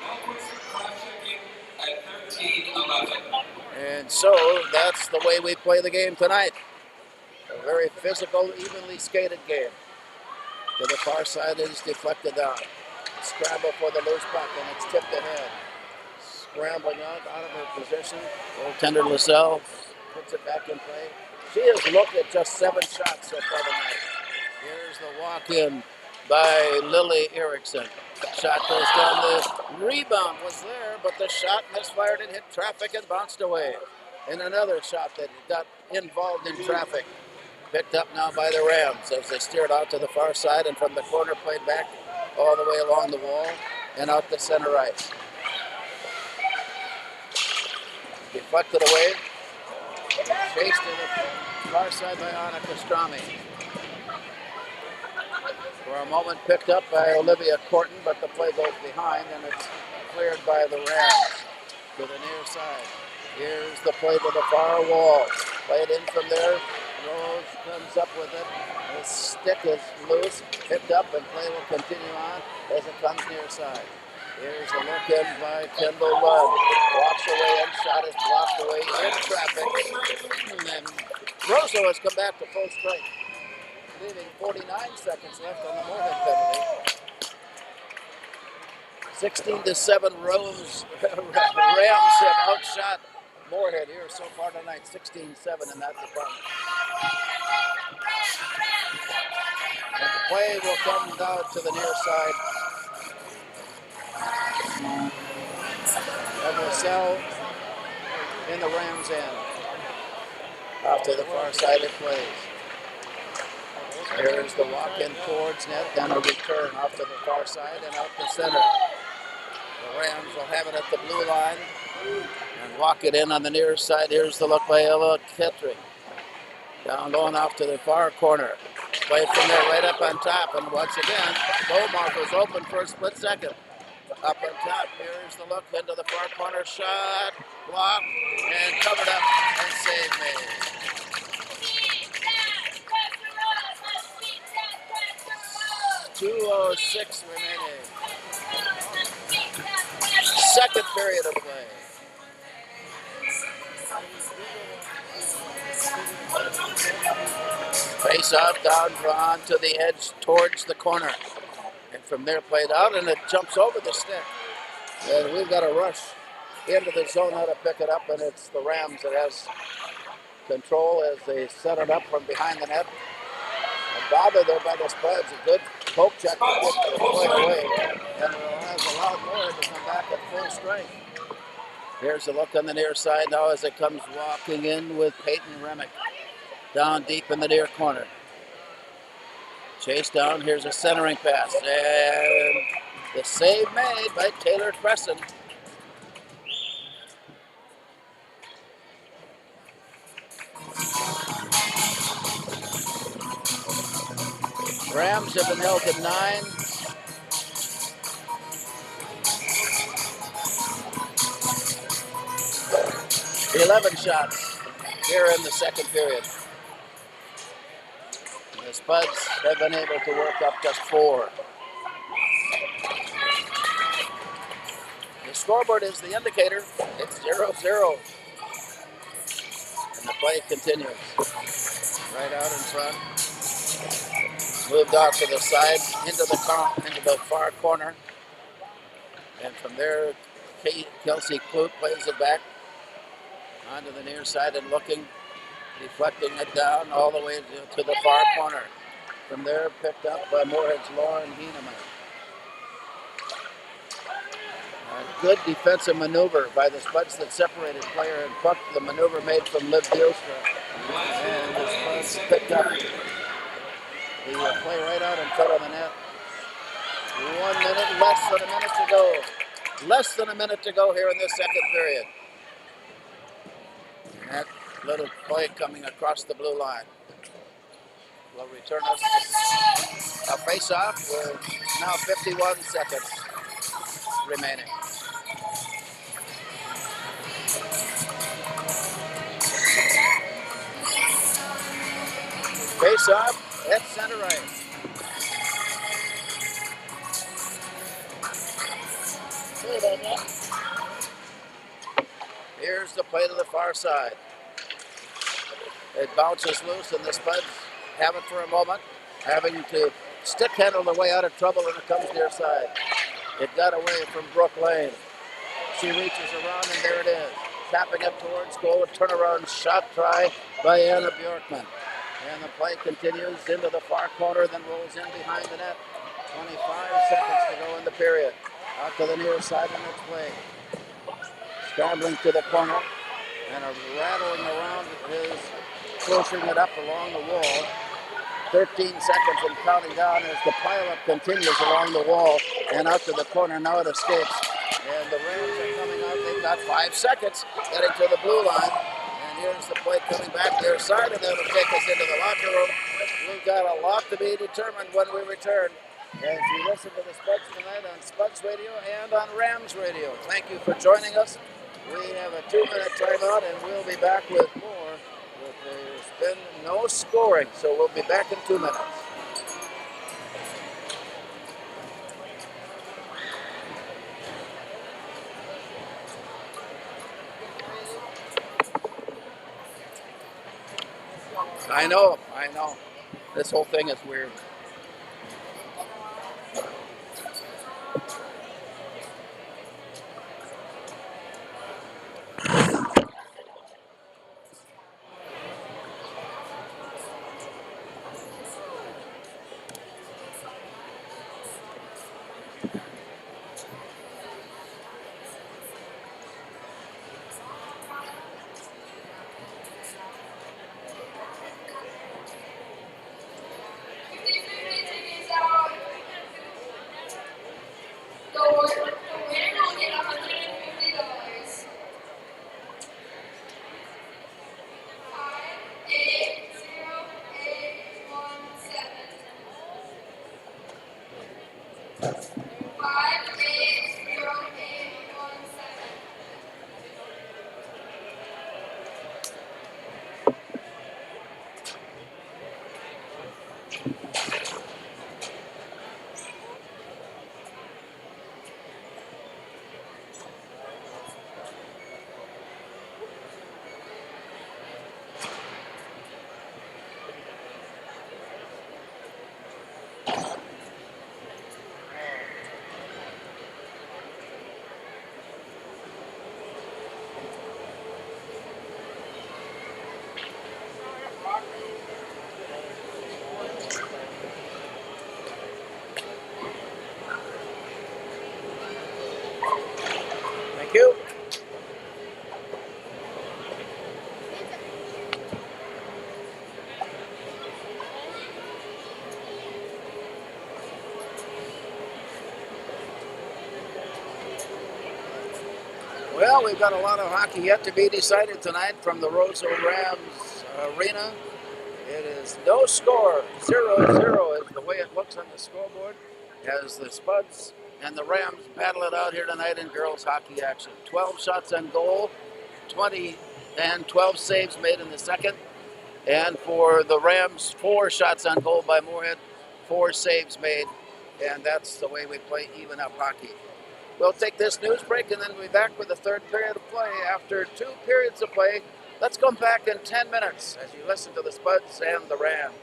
B: Melquist cross-checking at 13:11.
A: And so that's the way we play the game tonight. A very physical, evenly skated game. To the far side, it is deflected out. Scramble for the loose puck, and it's tipped ahead. Scrambling out of her position. Goaltender Roseau puts it back in play. She has looked at just 7 shots so far tonight. Here's the walk-in by Lily Erickson. Shot goes down. The rebound was there, but the shot misfired and hit traffic and bounced away. And another shot that got involved in traffic. Picked up now by the Rams as they steered out to the far side and from the corner played back all the way along the wall and out to center ice. Deflected away. Chased to the far side by Anna Pastrami. For a moment picked up by Olivia Corton, but the play goes behind and it's cleared by the Rams to the near side. Here's the play to the far wall. Played in from there. Rose comes up with it. The stick is loose, picked up, and play will continue on as it comes near side. Here's a look in by Kendall Rudd. Walks away and shot is blocked away in traffic. And then Roseau has come back to full strength, leaving 49 seconds left on the Moorhead penalty. 16-7 Rams have outshot Moorhead here so far tonight, 16-7 in that department. And the play will come down to the near side. And Roseau in the Rams' end. Off to the far side it plays. Here's the walk-in towards net, then a return off to the far side and out to center. The Rams will have it at the blue line and walk it in on the near side. Here's the look by Ella Kettering. Down low and off to the far corner. Play from there right up on top. And once again, Beaumont was open for a split second. Up on top, here's the look into the far corner. Shot, blocked, and covered up and save made. .206 remaining. Second period of play. Face off, down, drawn to the edge towards the corner. And from there played out, and it jumps over the stick. And we've got to rush into the zone now to pick it up, and it's the Rams that has control as they set it up from behind the net. And bothered there by the Spuds. A good poke check to get the play away. And has allowed Moorhead to come back at full strength. Here's a look on the near side now as it comes walking in with Peyton Remick. Down deep in the near corner. Chase down, here's a centering pass. And the save made by Taylor Crescent. Rams have been held to 9. .11 shots here in the second period. The Spuds have been able to work up just 4. The scoreboard is the indicator. It's 0-0. And the play continues. Right out in front. Moved out to the side, into the far corner. And from there, Kelsey Kloot plays it back onto the near side and looking, deflecting it down all the way to the far corner. From there, picked up by Moorhead's Lauren Hieneman. A good defensive maneuver by the Spuds that separated player and puck. The maneuver made from Liv Dielstra. And the Spuds picked up the play right out in front of the net. 1 minute, less than a minute to go. Less than a minute to go here in this second period. That Little play coming across the blue line. Will return us a face-off with now 51 seconds remaining. Face-off at center right. Here's the play to the far side. It bounces loose, and the Spuds have it for a moment, having to stick handle the way out of trouble, and it comes near side. It got away from Brooke Lane. She reaches around, and there it is. Tapping it towards goal, a turnaround shot try by Anna Bjorkman. And the play continues into the far corner, then rolls in behind the net. 25 seconds to go in the period. Out to the near side on its way. Scrambling to the corner, and rattling around is pushing it up along the wall. 13 seconds and counting down as the pileup continues along the wall and out to the corner. Now it escapes. And the Rams are coming out. They've got 5 seconds getting to the blue line. And here's the play coming back their side, and that'll take us into the locker room. We've got a lot to be determined when we return as you listen to the Spuds tonight on Spuds Radio and on Rams Radio. Thank you for joining us. We have a 2-minute timeout, and we'll be back with more. There's been no scoring, so we'll be back in 2 minutes. I know. This whole thing is weird. Thank you. Well, we've got a lot of hockey yet to be decided tonight from the Roseau Rams arena. It is no score, 0-0 is the way it looks on the scoreboard as the Spuds and the Rams battle it out here tonight in girls hockey action. 12 shots on goal, 20 and 12 saves made in the second. And for the Rams, 4 shots on goal by Moorhead, 4 saves made. And that's the way we play even up hockey. We'll take this news break and then we'll be back with the third period of play. After 2 periods of play, let's come back in 10 minutes as you listen to the Spuds and the Rams.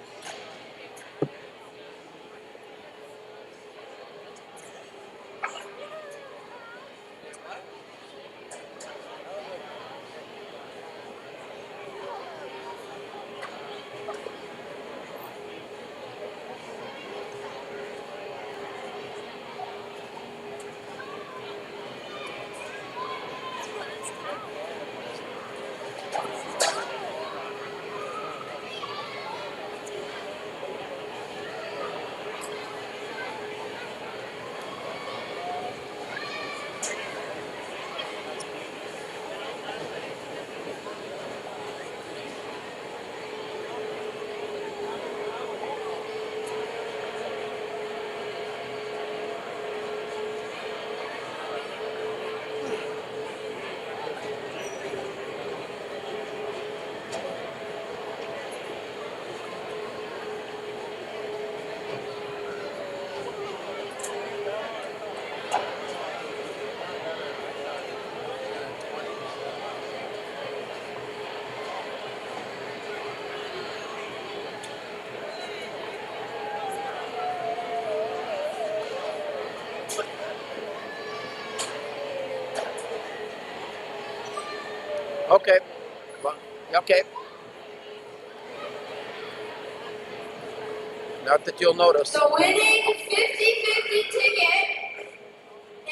A: Okay. Well, okay. Not that you'll notice.
B: The winning 50-50 ticket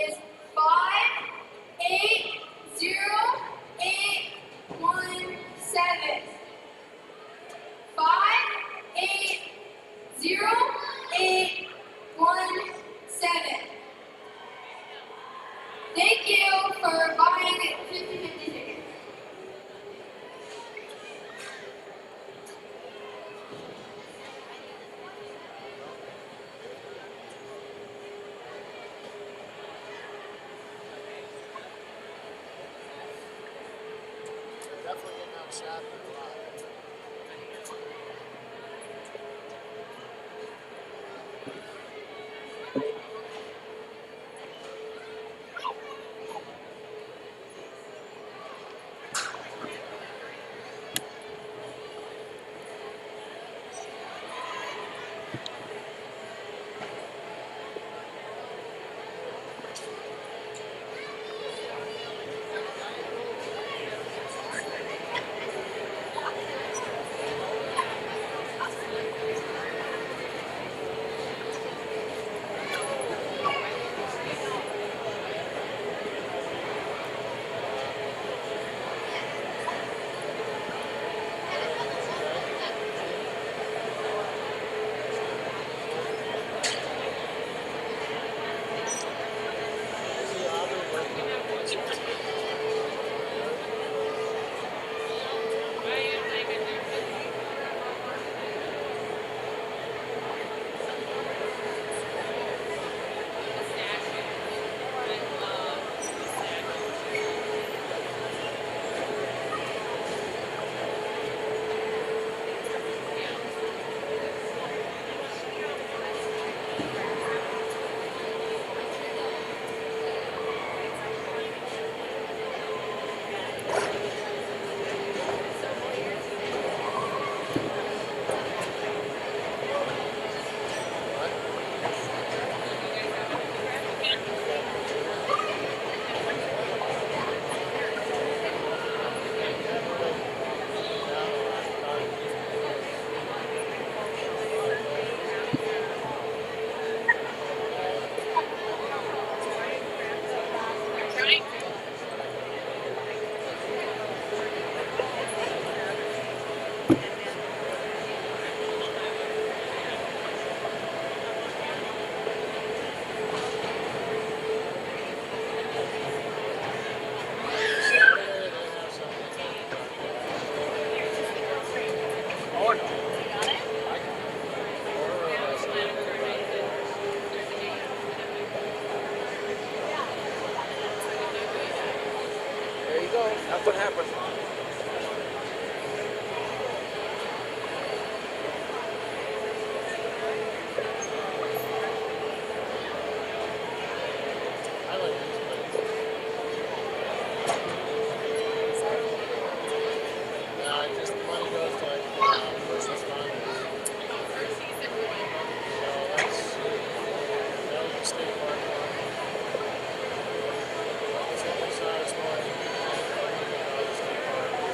B: is 580-817. 580-817. Thank you for buying 50-50 tickets.
C: Definitely getting outshot there a lot.
A: There you go. That's what happened.
C: I like these plays. Just the money goes to like first responders. So that was the state park one. That's what we saw this morning. The state park.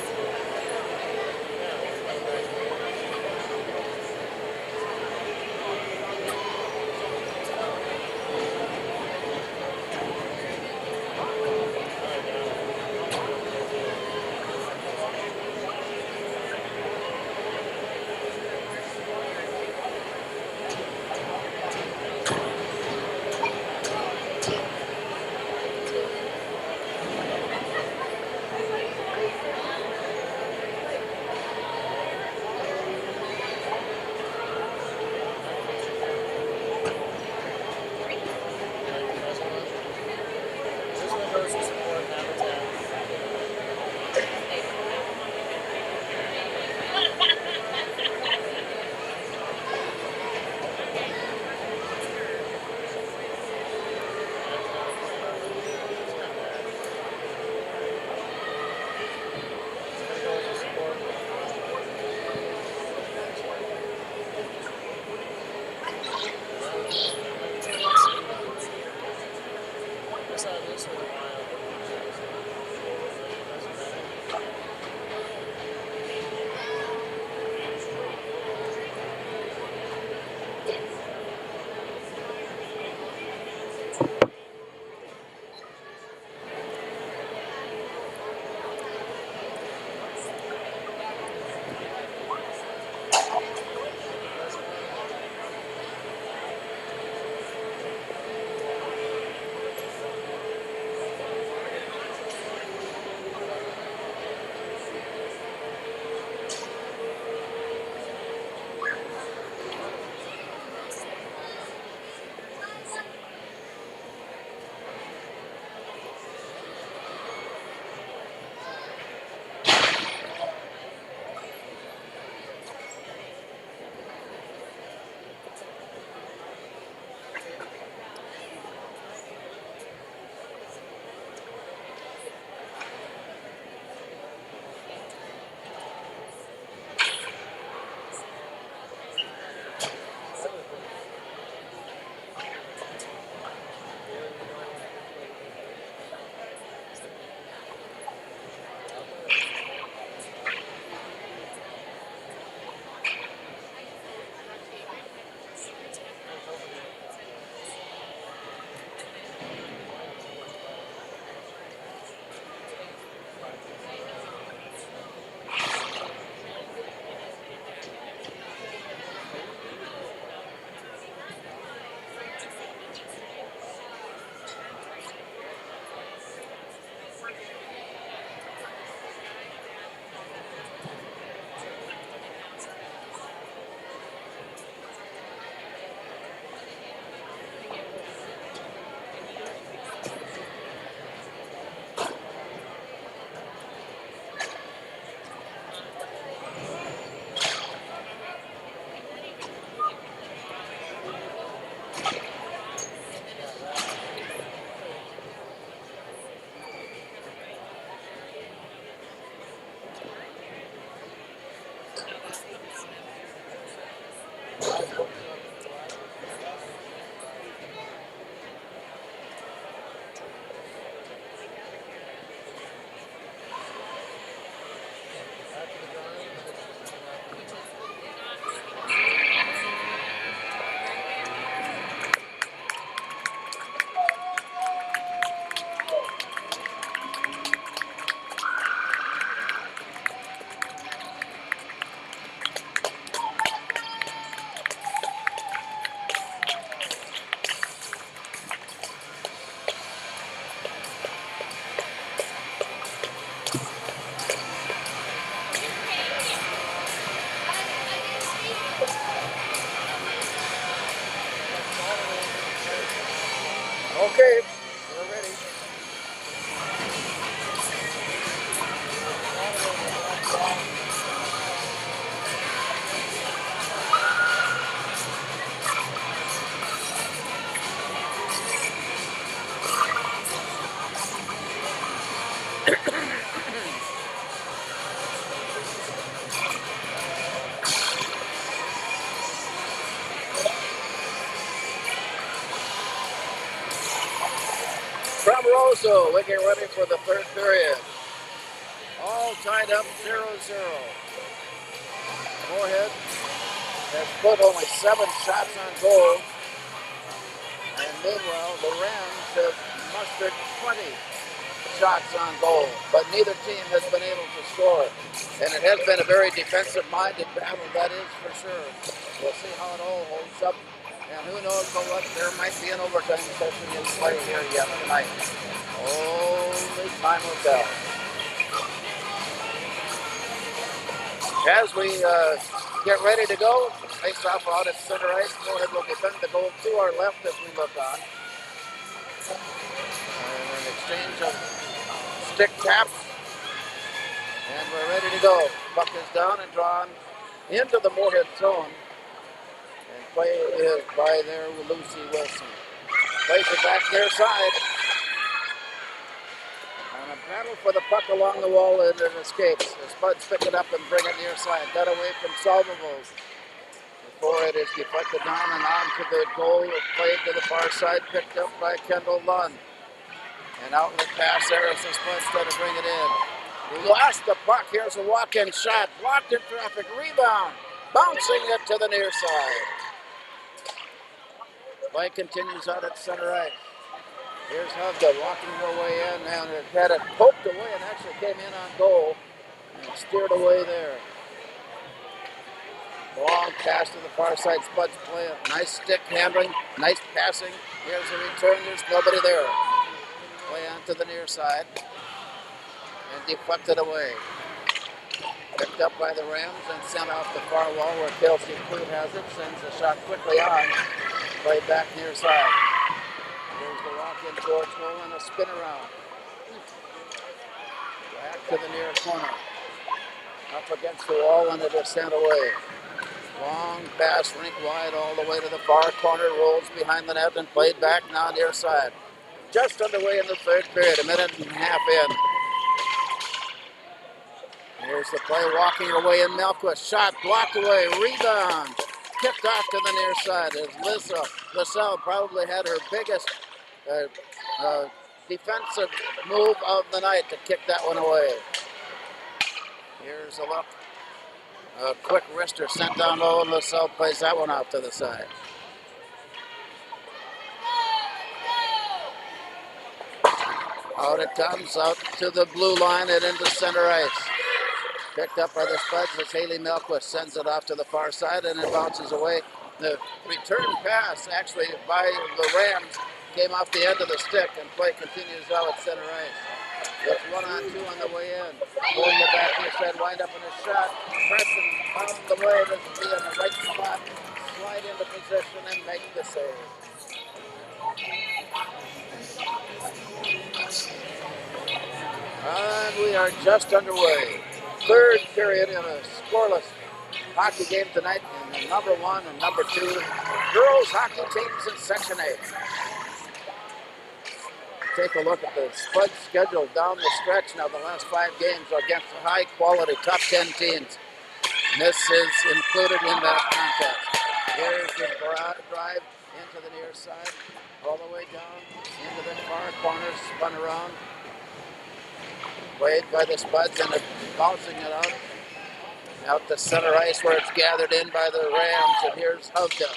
A: Okay, we're ready. From Roseau, we get ready for the third period. All tied up 0-0. Moorhead has put only 7 shots on goal. And meanwhile, the Rams have mustered 20 shots on goal, but neither team has been able to score. And it has been a very defensive-minded battle, that is for sure. We'll see how it all holds up. And who knows what, there might be an overtime session in play here yet tonight. Only time will tell. As we get ready to go, face off out at center ice. Moorhead will defend the goal to our left as we look on. And an exchange of stick taps. And we're ready to go. Puck is down and drawn into the Moorhead zone. And play is by there with Lucy Wilson. Plays it back their side. And a battle for the puck along the wall, and it escapes. The Spuds pick it up and bring it near side. Got away from Salvables. Before it is deflected down and on to the goal. Played to the far side, picked up by Kendall Lund. An outlet pass there as the Spuds try to bring it in. Lost the puck. Here's a walk-in shot. Blocked in traffic. Rebound. Bouncing it to the near side. Play continues out at center ice. Here's Hubda walking her way in, and it had it poked away and actually came in on goal and steered away there. Long pass to the far side. Spuds play it. Nice stick handling. Nice passing. Here's a return. There's nobody there. Play on to the near side and deflected away. Picked up by the Rams and sent off the far wall where Kelsey Clute has it. Sends the shot quickly on. Play back near side. There's the walk in towards goal and a spin around. Back to the near corner. Up against the wall and it is sent away. Long pass, rink wide all the way to the far corner. Rolls behind the net and played back now near side. Just underway in the third period, a minute and a half in. Here's the play, walking her way in. Melquist, shot blocked away, rebound. Kicked off to the near side as LaSalle probably had her biggest defensive move of the night to kick that one away. Here's a look. A quick wrister sent down low, and LaSalle plays that one out to the side. Out it comes, out to the blue line and into center ice. Picked up by the Spuds as Haley Melquist sends it off to the far side and it bounces away. The return pass actually by the Rams came off the end of the stick and play continues out at center ice. It's 1-on-2 on the way in. Pulling it back near side, wind up in a shot. Preston out the way to be in the right spot. Slide into position and make the save. And we are just underway. Third period in a scoreless hockey game tonight in the number 1 and number 2 girls hockey teams in Section 8. Take a look at the Spuds schedule down the stretch now. The last 5 games are against the high-quality top 10 teams. And this is included in that contest. Here's the drive into the near side, all the way down into the far corner, spun around. Played by the Spuds and bouncing it out to center ice where it's gathered in by the Rams. And here's Hubda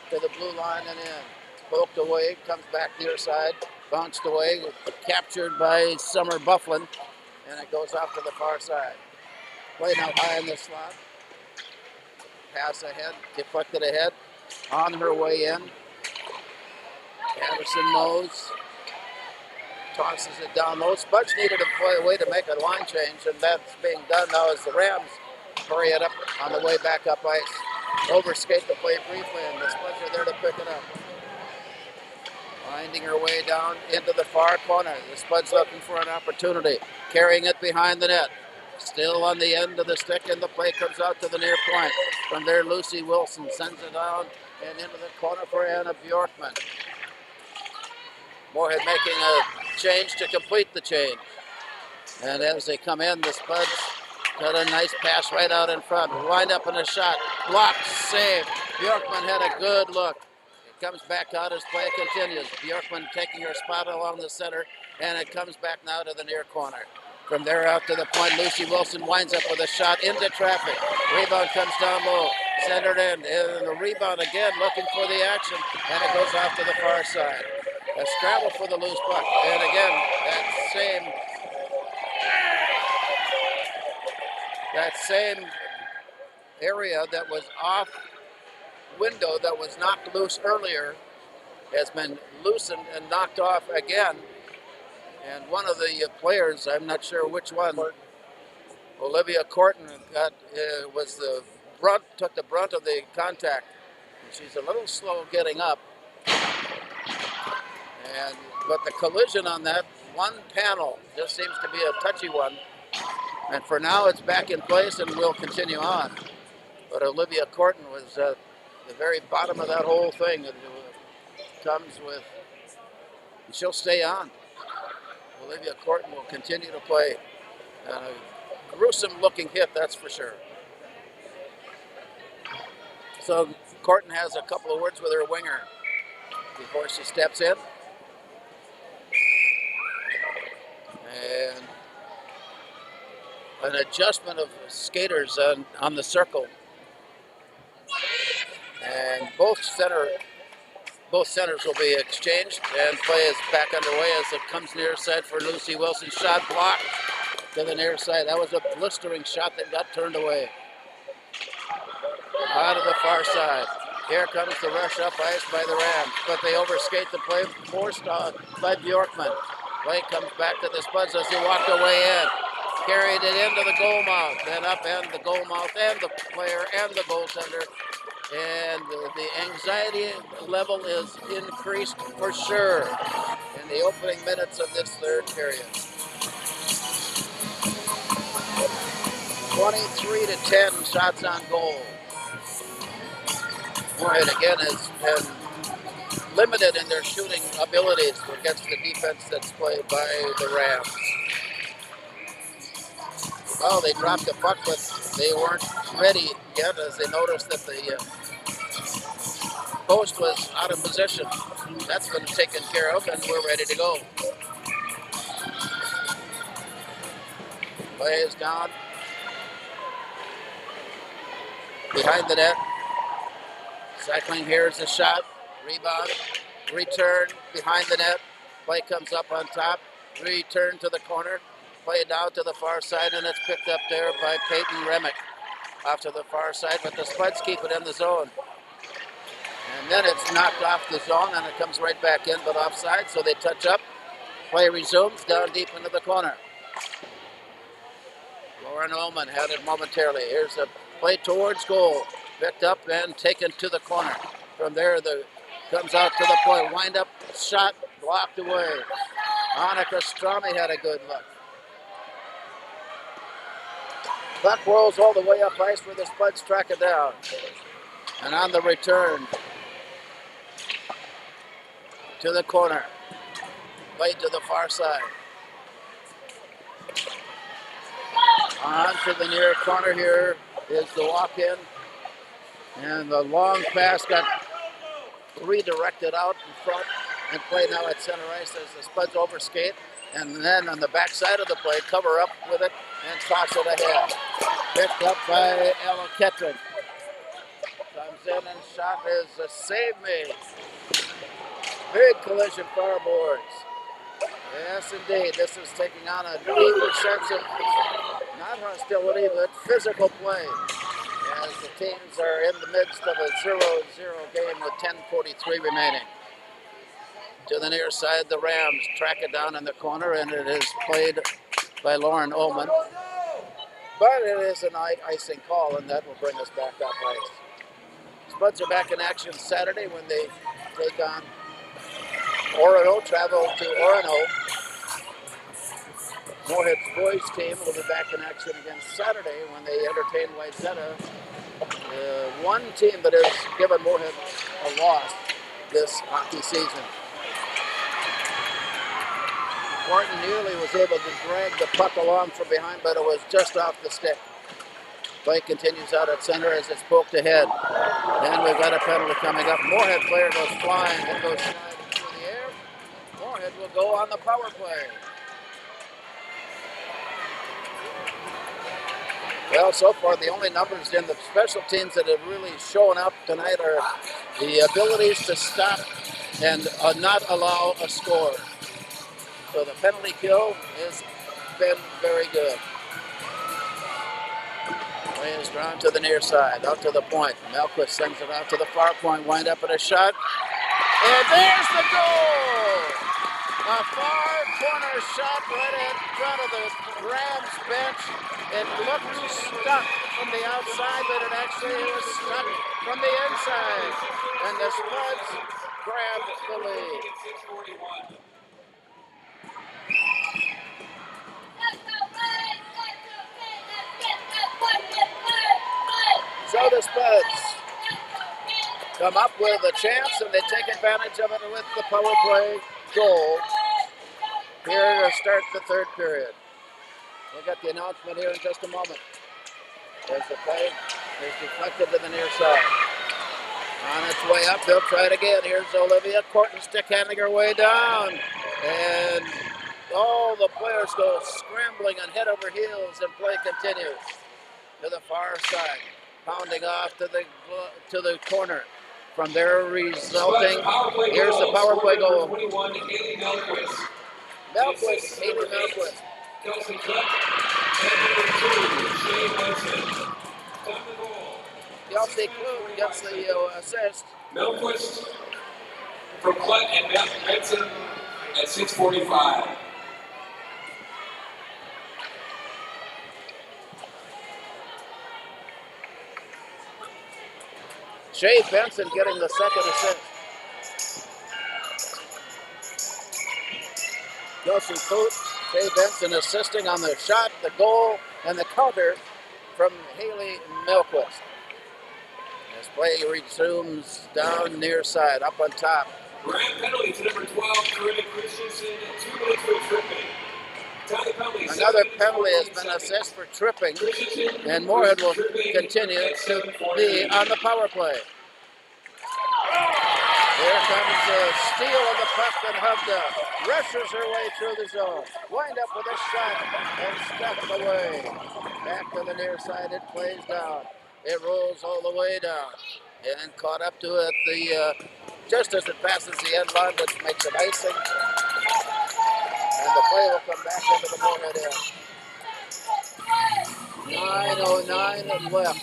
A: to the blue line and in. Poked away, comes back near side, bounced away, captured by Summer Bufflin, and it goes off to the far side. Played out high in the slot. Pass ahead, deflected ahead, on her way in. Anderson knows. Tosses it down low. Spuds needed to play a way to make a line change, and that's being done now as the Rams hurry it up on the way back up ice. Overskate the play briefly, and the Spuds are there to pick it up. Winding her way down into the far corner. The Spuds looking for an opportunity. Carrying it behind the net. Still on the end of the stick, and the play comes out to the near point. From there, Lucy Wilson sends it down and into the corner for Anna Bjorkman. Moorhead making a change to complete the change. And as they come in, the Spuds got a nice pass right out in front. Wind up in a shot. Blocked, save. Bjorkman had a good look. It comes back out as play continues. Bjorkman taking her spot along the center, and it comes back now to the near corner. From there out to the point, Lucy Wilson winds up with a shot into traffic. Rebound comes down low, centered in, and the rebound again looking for the action, and it goes off to the far side. A scramble for the loose puck, and again, that same area that was off window that was knocked loose earlier has been loosened and knocked off again. And one of the players, I'm not sure which one, Olivia Corton, took the brunt of the contact. She's a little slow getting up. But the collision on that one panel just seems to be a touchy one. And for now, it's back in place and we'll continue on. But Olivia Corton was at the very bottom of that whole thing. It comes with, she'll stay on. Olivia Corton will continue to play. A gruesome looking hit, that's for sure. So Corton has a couple of words with her winger before she steps in. And an adjustment of skaters on the circle. And both centers will be exchanged, and play is back underway as it comes near side for Lucy Wilson. Shot blocked to the near side. That was a blistering shot that got turned away. Out of the far side. Here comes the rush up ice by the Rams, but they overskate the play, forced on by Bjorkman. Play comes back to the Spuds as he walked away in. Carried it into the goal mouth, then up and the goal mouth and the player and the goaltender. And the anxiety level is increased for sure in the opening minutes of this third period. 23-10 shots on goal. Moorhead again has been limited in their shooting abilities against the defense that's played by the Rams. Well, they dropped the puck, but they weren't ready yet as they noticed that the post was out of position. That's been taken care of, and we're ready to go. Play is down behind the net. Cycling here is a shot. Rebound. Return behind the net. Play comes up on top. Return to the corner. Play down to the far side, and it's picked up there by Peyton Remick off to the far side, but the Spuds keep it in the zone. And then it's knocked off the zone, and it comes right back in, but offside, so they touch up. Play resumes down deep into the corner. Lauren Ullman had it momentarily. Here's a play towards goal. Picked up and taken to the corner. From there, comes out to the point. Wind up, shot, blocked away. Annika Strami had a good look. Puck rolls all the way up ice where the Spuds track it down. And on the return to the corner. Play to the far side. On to the near corner here is the walk-in. And the long pass got redirected out in front and play now at center ice as the Spuds overskate. And then on the backside of the play, cover up with it and toss it ahead. Picked up by Ella Ketron. Comes in and shot is a save made. Big collision far boards. Yes, indeed. This is taking on a deeper sense of not hostility, but physical play. As the teams are in the midst of a 0-0 game with 10:43 remaining. To the near side, the Rams track it down in the corner, and it is played by Lauren Ullman. But it is an icing call, and that will bring us back up ice. Spuds are back in action Saturday when they take on Orono travel to Orono. Moorhead's boys team will be back in action again Saturday when they entertain Wayzata. One team that has given Moorhead a loss this hockey season. Martin nearly was able to drag the puck along from behind, but it was just off the stick. Play continues out at center as it's poked ahead. And we've got a penalty coming up. Moorhead player goes flying and goes sliding through the air. Moorhead will go on the power play. Well, so far the only numbers in the special teams that have really shown up tonight are the abilities to stop and not allow a score. So the penalty kill has been very good. Play is drawn to the near side, out to the point. Melquist sends it out to the far point, wind up at a shot. And there's the goal! A far corner shot right in front of the Rams bench. It looked stuck from the outside, but it actually was stuck from the inside. And the Spuds grabbed the lead. So the Spuds come up with a chance, and they take advantage of it with the power play goal here to start the third period. We'll get the announcement here in just a moment. As the play is deflected to the near side. On its way up, they'll try it again. Here's Olivia Corton stick-handling her way down. And all the players go scrambling and head over heels, and play continues to the far side. Pounding off to the corner. From there resulting, here's the power play goal. Melquist, Haley Melquist.
B: Kelsey Clutt, and
A: Kelsey Clutt gets the assist.
B: Melquist from Clutt and Benson at 6:45.
A: Shay Benson getting the second assist. Kelsey Clutt, Shay Benson assisting on the shot, the goal, and the counter from Haley Melquist. As play resumes down near side, up on top.
B: Grand penalty to number 12, Corinne Christensen, 2 minutes for tripping.
A: Another penalty has been assessed for tripping, and Moorhead will continue to be on the power play. Here comes the steal of the puck, and Hovda rushes her way through the zone. Wind up with a shot and steps away. Back to the near side, it plays down. It rolls all the way down. And caught up to it just as it passes the end line, which makes it icing. And the play will come back into the Moorhead end. 9:09 left.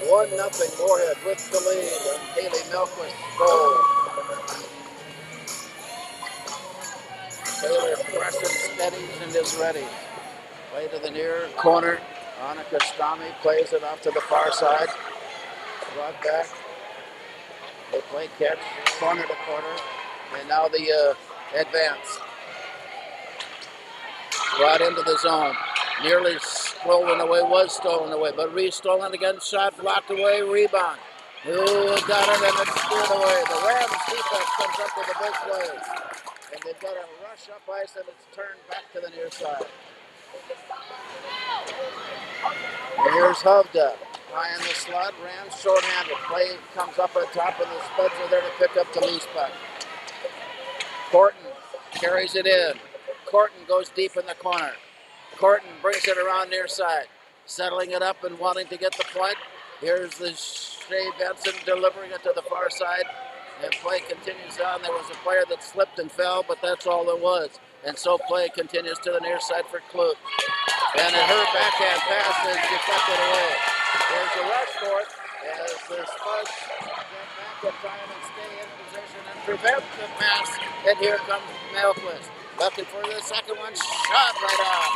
A: 1-0 Moorhead with the lead, and Haley Melquist goal. Taylor presses, steadies, and is ready. Play to the near corner. Annika Stami plays it off to the far side. Brought back. They play catch, corner to corner. And now the advance. Brought into the zone. Nearly stolen away, was stolen away, but re-stolen again, shot blocked away, rebound. Ooh, got it, and it's steered away. The Rams defense comes up with a big play. And they've got a rush up ice, and it's turned back to the near side. And here's Hovda. High in the slot, Rams short-handed. Play comes up on top, and the Spuds are there to pick up the loose puck. Corton carries it in. Corton goes deep in the corner. Corton brings it around near side, settling it up and wanting to get the point. Here's the Shay Benson delivering it to the far side, and play continues on. There was a player that slipped and fell, but that's all there was. And so play continues to the near side for Clute. And her backhand pass is deflected away. There's a rush for it as the Spuds get back in time and stay in position and prevent the pass. And here comes Melquist. Looking for the second one, shot right out.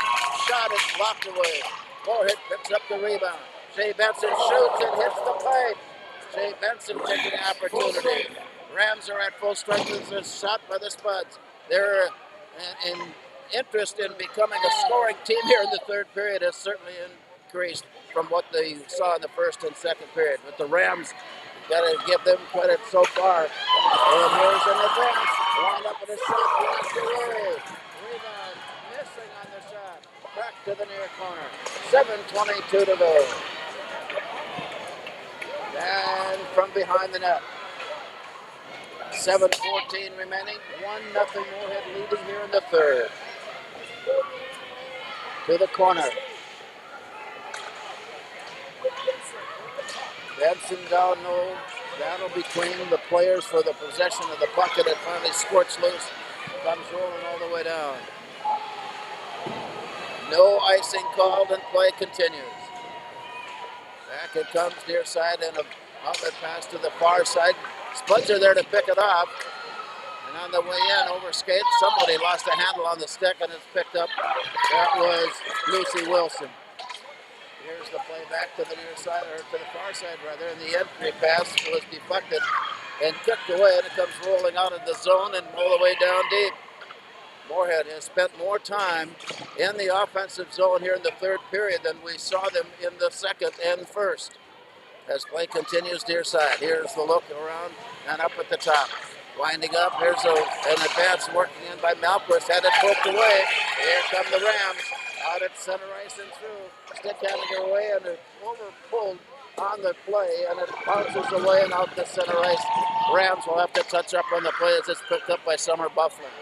A: Shot is blocked away. Moorhead picks up the rebound. Shay Benson shoots and hits the pipe. Shay Benson taking the opportunity. Rams are at full strength. It's a shot by the Spuds. They're in interest in becoming a scoring team here in the third period has certainly increased from what they saw in the first and second period. But the Rams, got to give them credit so far. And here's an advance. Lined up with a shot, blocked away. Rebound, missing on the shot. Back to the near corner. 7:22 to go. And from behind the net. 7:14 remaining. 1-0 Moorhead leading here in the third. To the corner. Benson down low. Battle between the players for the possession of the puck, and it finally squirts loose. Comes rolling all the way down. No icing called, and play continues. Back it comes near side, and an outlet pass to the far side. Spuds are there to pick it up. And on the way in, over skate, somebody lost a handle on the stick, and it's picked up. That was Lucy Wilson. Here's the play back to the near side, or to the far side rather, and the entry pass was deflected and kicked away, and it comes rolling out of the zone and all the way down deep. Moorhead has spent more time in the offensive zone here in the third period than we saw them in the second and first. As play continues near side, here's the look around and up at the top. Winding up, here's an advance working in by Malquist, had it poked away. Here come the Rams, out at center ice and through. Stick having it away, and it over pulled on the play, and it bounces away and out the center ice. Rams will have to touch up on the play as it's picked up by Summer Bufflin.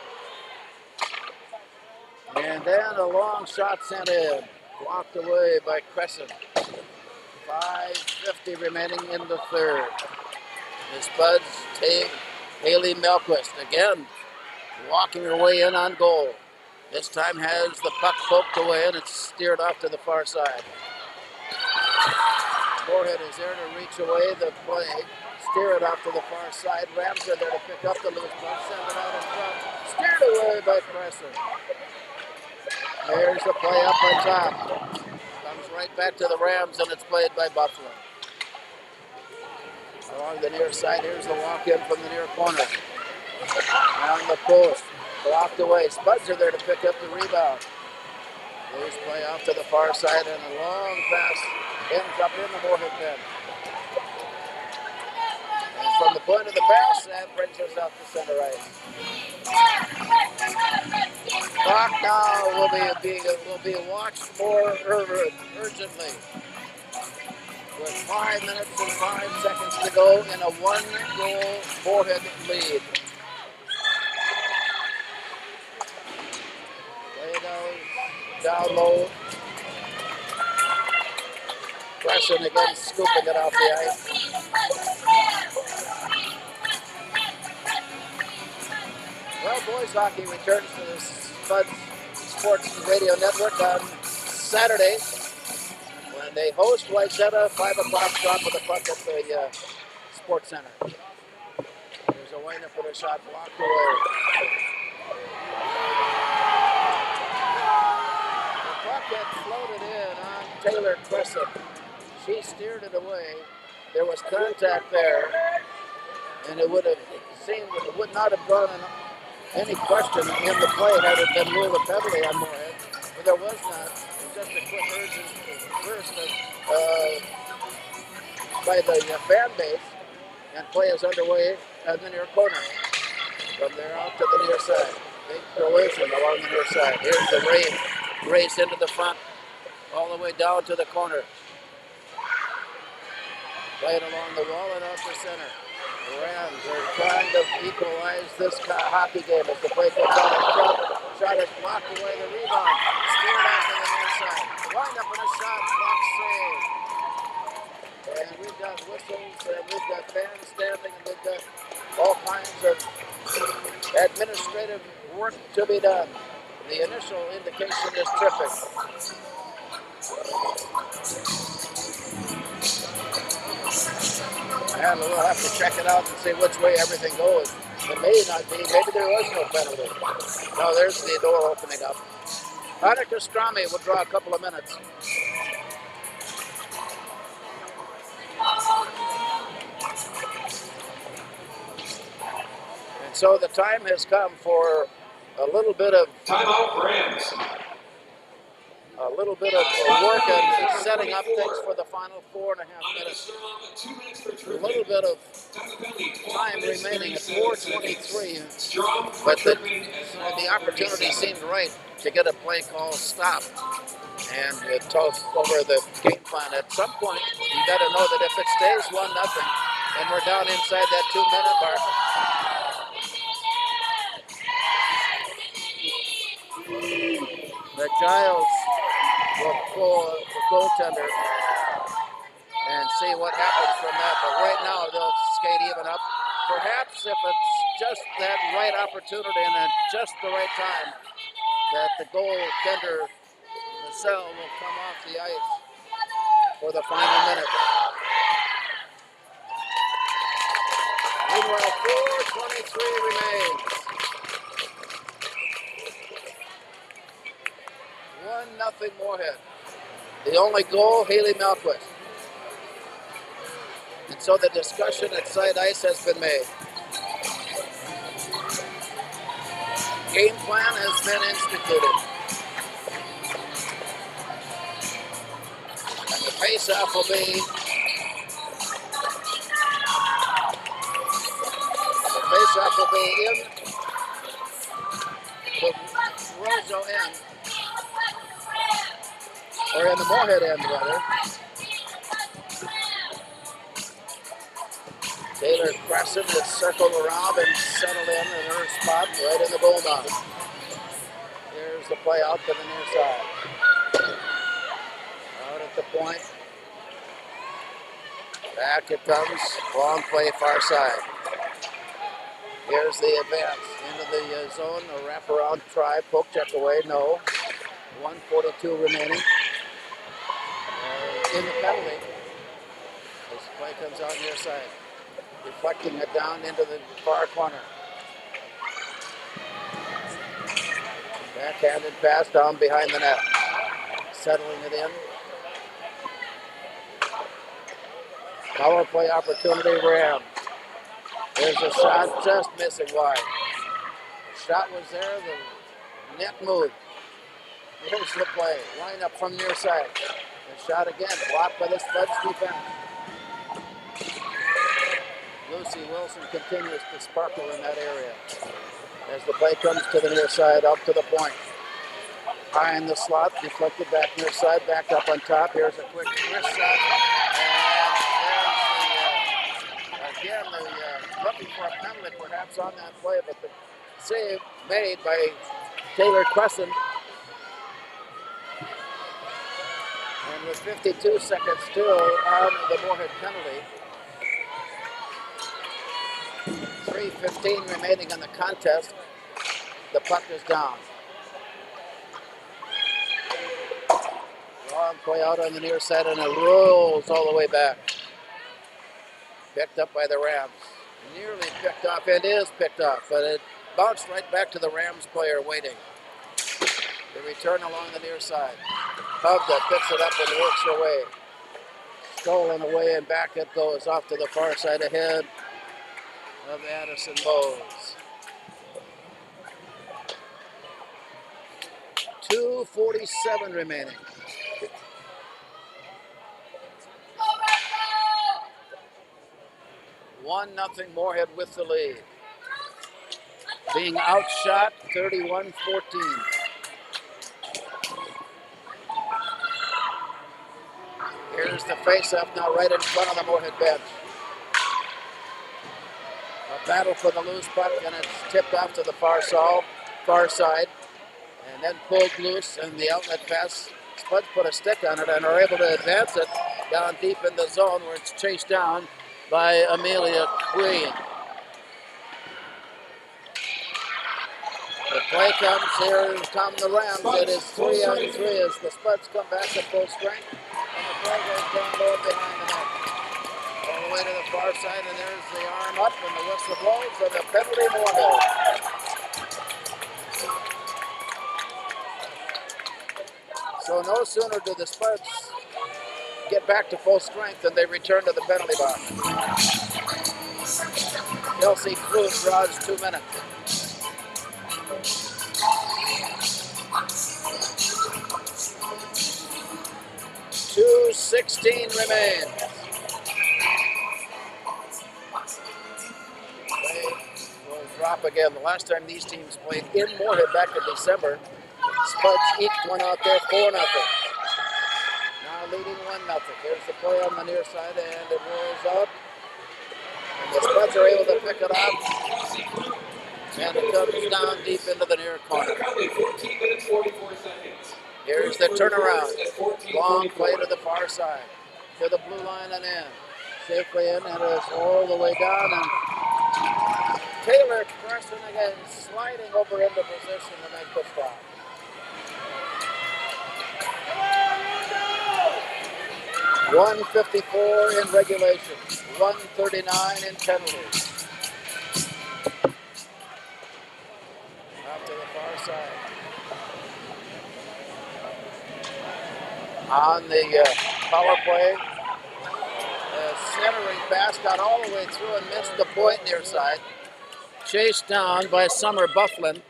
A: And then a long shot sent in, blocked away by Crescent. 5:50 remaining in the third. The Spuds take Haley Melquist again, walking her way in on goal. This time has the puck poked away, and it's steered off to the far side. Moorhead is there to reach away the play, steer it off to the far side. Rams are there to pick up the loose puck, send it out in front, steered away by Crescent. Here's the play up on top. Comes right back to the Rams, and it's played by Buffalo. Along the near side, here's the walk-in from the near corner. On the post, blocked away. Spuds are there to pick up the rebound. Loose play off to the far side, and a long pass ends up in the Moorhead pen. And from the point of the pass, that brings us out to center ice. Clock now will be watched more urgently. With 5 minutes and 5 seconds to go in a 1-goal Moorhead lead. Play down low. Crescent again scooping it off the ice. Well, boys hockey returns to the Spuds Sports Radio Network on Saturday when they host Whitesetta, 5 o'clock drop of the puck at the Sports Center. There's a wind-up with a shot blocked away. The puck had floated in on Taylor Crescent. She steered it away. There was contact there, and it would have seemed that it would not have gone any question in the play had it been ruled a penalty on Moorhead, but there was not. It was just a quick urgent burst by the fan base, and play is underway at the near corner. From there out to the near side. Big collision along the near side. Here's the race into the front, all the way down to the corner. Playing along the wall and out to center. The Rams are trying to equalize this hockey game as the play goes out in front. Shot is blocked away, the rebound. Steered out to the near side. Wind up in a shot, block save. And we've got whistles, and we've got fans standing, and we've got all kinds of administrative work to be done. The initial indication is terrific. And we'll have to check it out and see which way everything goes. It may not be. Maybe there was no penalty. No, there's the door opening up. Annika Strami will draw a couple of minutes. And so the time has come for a little bit of
B: Timeout, Rams.
A: work and setting up things for the final 4.5 minutes. A little bit of time remaining at 4:23, but the opportunity seemed right to get a play call stop and toss over the game plan. At some point, you got to know that if it stays 1-0 and we're down inside that 2-minute mark, that Giles will pull the goaltender and see what happens from that. But right now, they'll skate even up. Perhaps if it's just that right opportunity and at just the right time, that the goaltender, Roseau, will come off the ice for the final minute. Meanwhile, 4:23 remains. 1-0 Moorhead. The only goal, Haley Malquist. And so the discussion at side ice has been made. Game plan has been instituted. And the face-off will be in the Roseau end, or in the Moorhead end, rather. Taylor Crescent has circled around and settled in her spot right in the goal mouth. Here's the play out to the near side. Out at the point. Back it comes. Long play far side. Here's the advance into the zone. A wraparound try. Poke check away. No. 1:42 remaining. In the penalty. This play comes out near side. Deflecting it down into the far corner. Backhanded pass down behind the net. Settling it in. Power play opportunity, Rams. There's a shot just missing wide. The shot was there, the net moved. Here's the play. Line up from near side. The shot again, blocked by the Spuds defense. Lucy Wilson continues to sparkle in that area. As the play comes to the near side, up to the point. High in the slot, deflected back near side, back up on top. Here's a quick wrist shot. And again, looking for a penalty perhaps on that play, but the save made by Taylor Crescent. And with 52 seconds still on the Moorhead penalty, 3:15 remaining in the contest. The puck is down. Long play out on the near side and it rolls all the way back. Picked up by the Rams. Nearly picked off. It is picked off, but it bounced right back to the Rams player waiting. The return along the near side. Hubda picks it up and works her way. Stolen away and back it goes off to the far side ahead of Addison Bowes. 2:47 remaining. One nothing Moorhead with the lead. Being outshot 31-14. Here's the face-off now right in front of the Moorhead bench. A battle for the loose puck, and it's tipped off to the far side, and then pulled loose, and the outlet pass. Spuds put a stick on it and are able to advance it down deep in the zone where it's chased down by Amelia Queen. The play comes, here come the Rams. It is 3-on-3 as the Spuds come back at full strength, and the play goes down low behind the net. All the way to the far side, and there's the arm up, and the whistle blows, and the penalty Moorhead. So no sooner do the Spuds get back to full strength than they return to the penalty box. Kelsey Clue draws 2 minutes. 2:16 remain. Play will drop again. The last time these teams played in Moorhead back in December, Spuds eked one out there 4-0. Now leading 1-0. Here's the play on the near side, and it rolls up. And the Spuds are able to pick it up. And it comes down deep into the near corner.
B: 14 minutes, 44 seconds.
A: Here's the turnaround. Long play to the far side. To the blue line and in. Safely in, and it's all the way down. And Taylor Crescent again sliding over into position to make the stop. .154 in regulation. 1:39 in penalties. Out to the far side. On the power play, centering pass got all the way through and missed the point near side. Chased down by Summer Bufflin.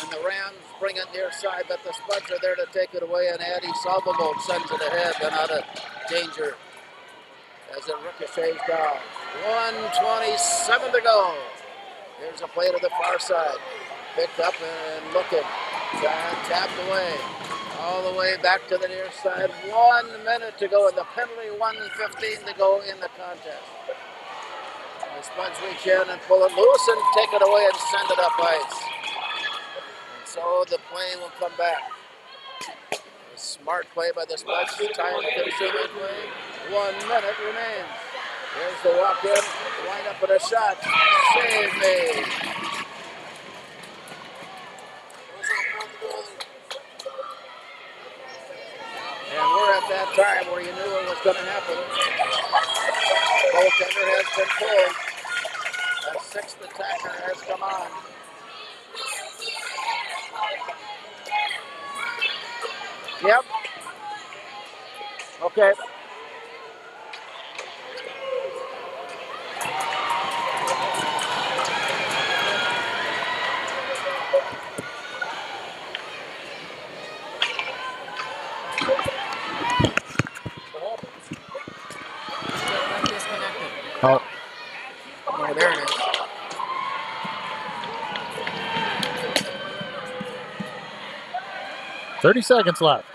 A: And the Rams bring it near side, but the Spuds are there to take it away, and Addie Salvavold sends it ahead and out of danger as it ricochets down. 1:27 to go. Here's a play to the far side. Picked up and looking. Tapped away. All the way back to the near side. 1 minute to go in the penalty. 1:15 to go in the contest. The Spuds reach in and pull it loose and take it away and send it up ice. And so the play will come back. A smart play by the Spuds. Time-consuming play. 1 minute remains. Here's the walk-in. Line up with a shot. Save made. And we're at that time where you knew it was going to happen. Goaltender has been pulled. A sixth attacker has come on. Yep. Okay.
C: Oh.
A: Oh, there it is.
C: "30 seconds left.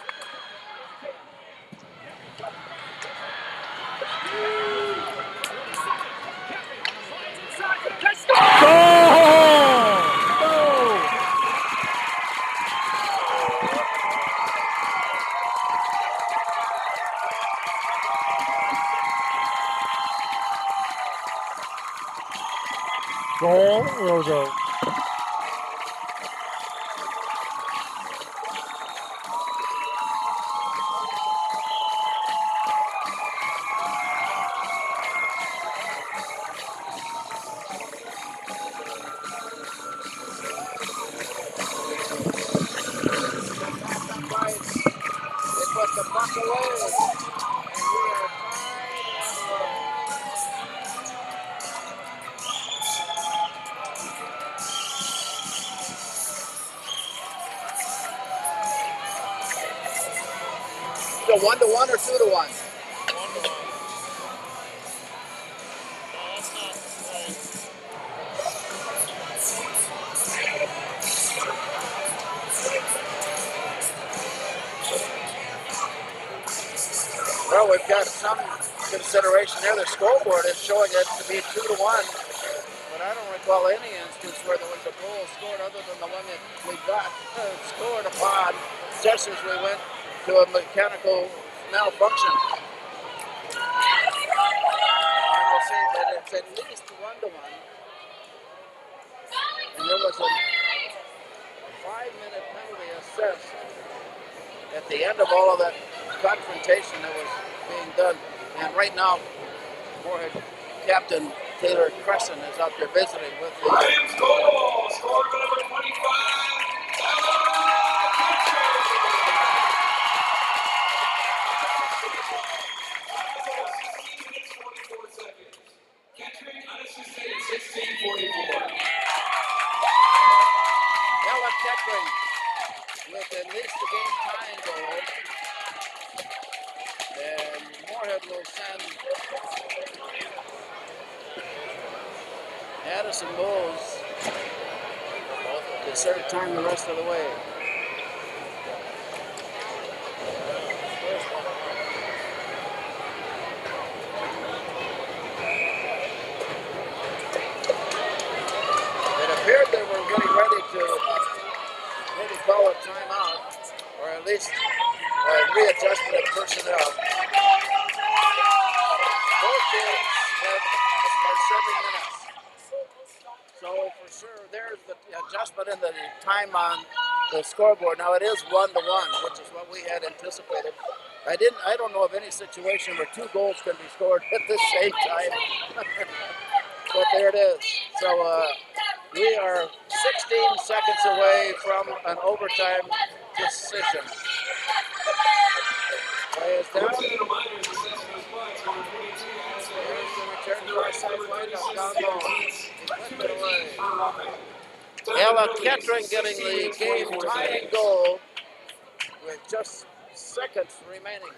C: Goal, Roseau.
A: It was the puck away. And we are So 1-1 or 2-1?
C: 1-1. No, that's not right.
A: Well, we've got some consideration there. The scoreboard is showing it to be 2-1, but I don't recall any instance where there was a goal scored other than the one that we got scored upon just as we went to a mechanical malfunction. And we'll see that it's at least 1-1. And there was a 5-minute penalty assessed at the end of all of that confrontation that was being done. And right now, Moorhead Captain Taylor Crescent is out there visiting with the
B: Rams goal, scored by number 25. Catching unassisted
A: Kettering with at least the game tying goal. And Moorhead will send Addison Bowles to serve time the rest of the way. It appeared they were getting ready to maybe call a timeout, or at least a readjustment of personnel. Both teams are serving minutes. So for sure, there's the adjustment in the time on the scoreboard. Now it is 1-1, which is what we had anticipated. I don't know of any situation where two goals can be scored at the same time. But there it is. So we are 16 seconds away from an overtime decision. Play is down. There's the return to our side line of Congo. He it away. Ella Kettering getting the game-tying goal with just seconds remaining.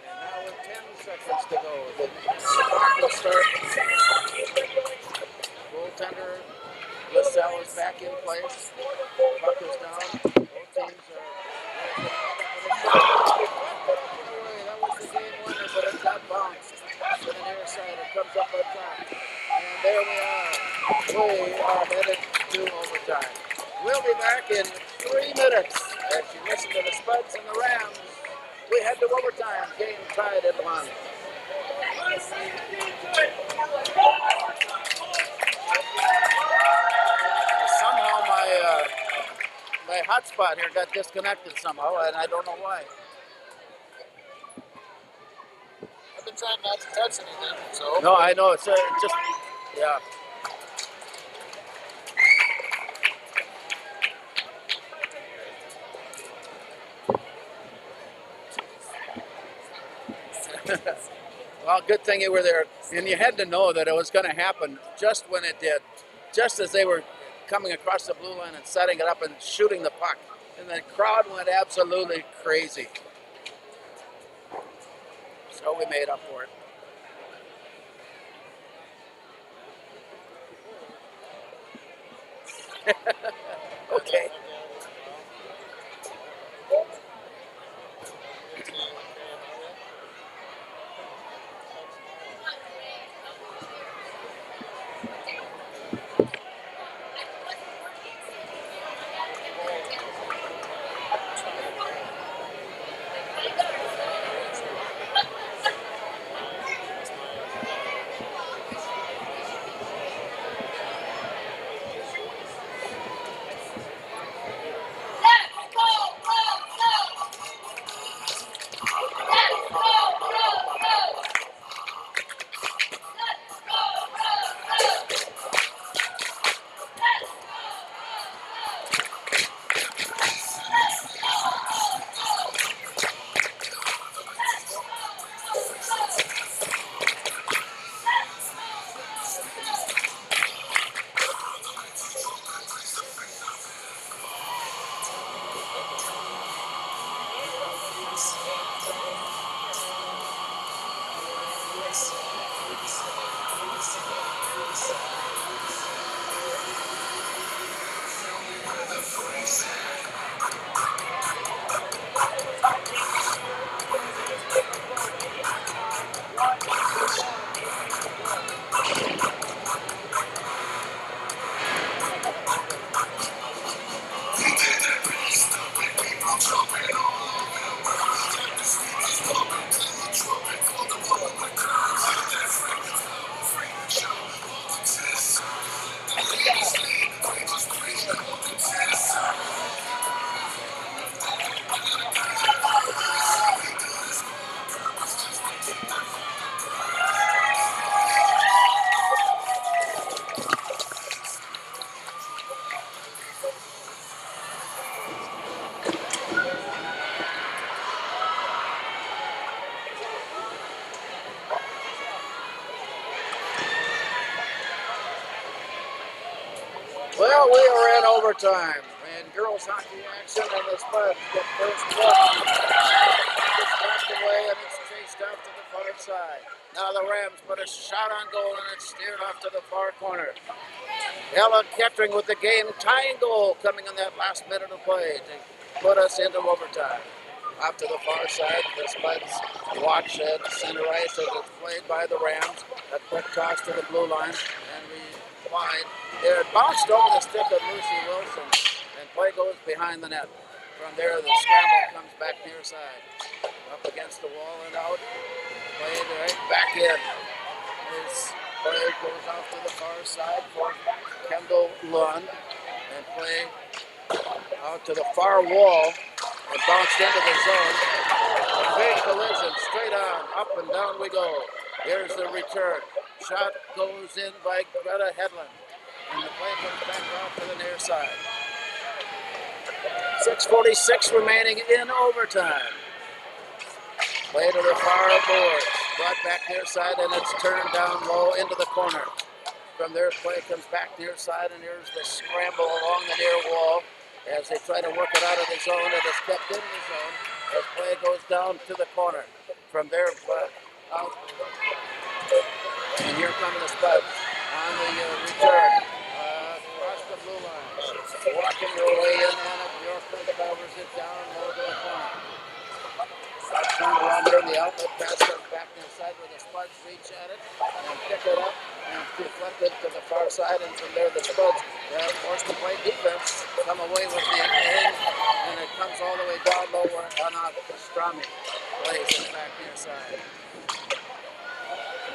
A: And now with 10 seconds to go, the clock will start. Goaltender LaSalle is back in place. Puck is down. Both teams are. That was the game winner, but it got bounced to the near side. It comes up on top. And there we are. We are headed to overtime. We'll be back in 3 minutes. As you listen to the Spuds and the Rams, we head to overtime. Game tied at 1. Somehow my hotspot here got disconnected somehow, and I don't know why.
C: I've been trying not to touch anything, so.
A: No, I know. It's just, yeah. Well, good thing you were there. And you had to know that it was going to happen just when it did. Just as they were coming across the blue line and setting it up and shooting the puck. And the crowd went absolutely crazy. So we made up for it. Okay. Well, we are in overtime, in girls hockey action, and the Spuds get first look. It's knocked away, and it's chased out to the far side. Now the Rams put a shot on goal, and it's steered off to the far corner. Ella Kettering with the game-tying goal coming in that last minute of play to put us into overtime. Off to the far side, the Spuds watch at center ice as it's played by the Rams. A quick toss to the blue line, and we wide. It bounced over the stick of Lucy Wilson, and play goes behind the net. From there, the scramble comes back near side. Up against the wall and out. Played right back in. His play goes off to the far side for Kendall Lund, and play out to the far wall. It bounced into the zone. A big collision, straight on, up and down we go. Here's the return. Shot goes in by Greta Hedlund, and the play comes back out to the near side. 6:46 remaining in overtime. Play to the far boards, brought back near side, and it's turned down low into the corner. From there, play comes back near side, and here's the scramble along the near wall as they try to work it out of the zone. It is kept in the zone as play goes down to the corner. From there, out. And here come the Spuds on the return. Across the blue line. Walking their way in on it. Bjorkman covers it down low to the corner. Turned around there in the outlet pass comes back inside where the Spuds reach at it and pick it up and deflect it to the far side, and from there the Spuds force to play defense, come away with the end, and it comes all the way down lower on Pastrami. Plays it back near side.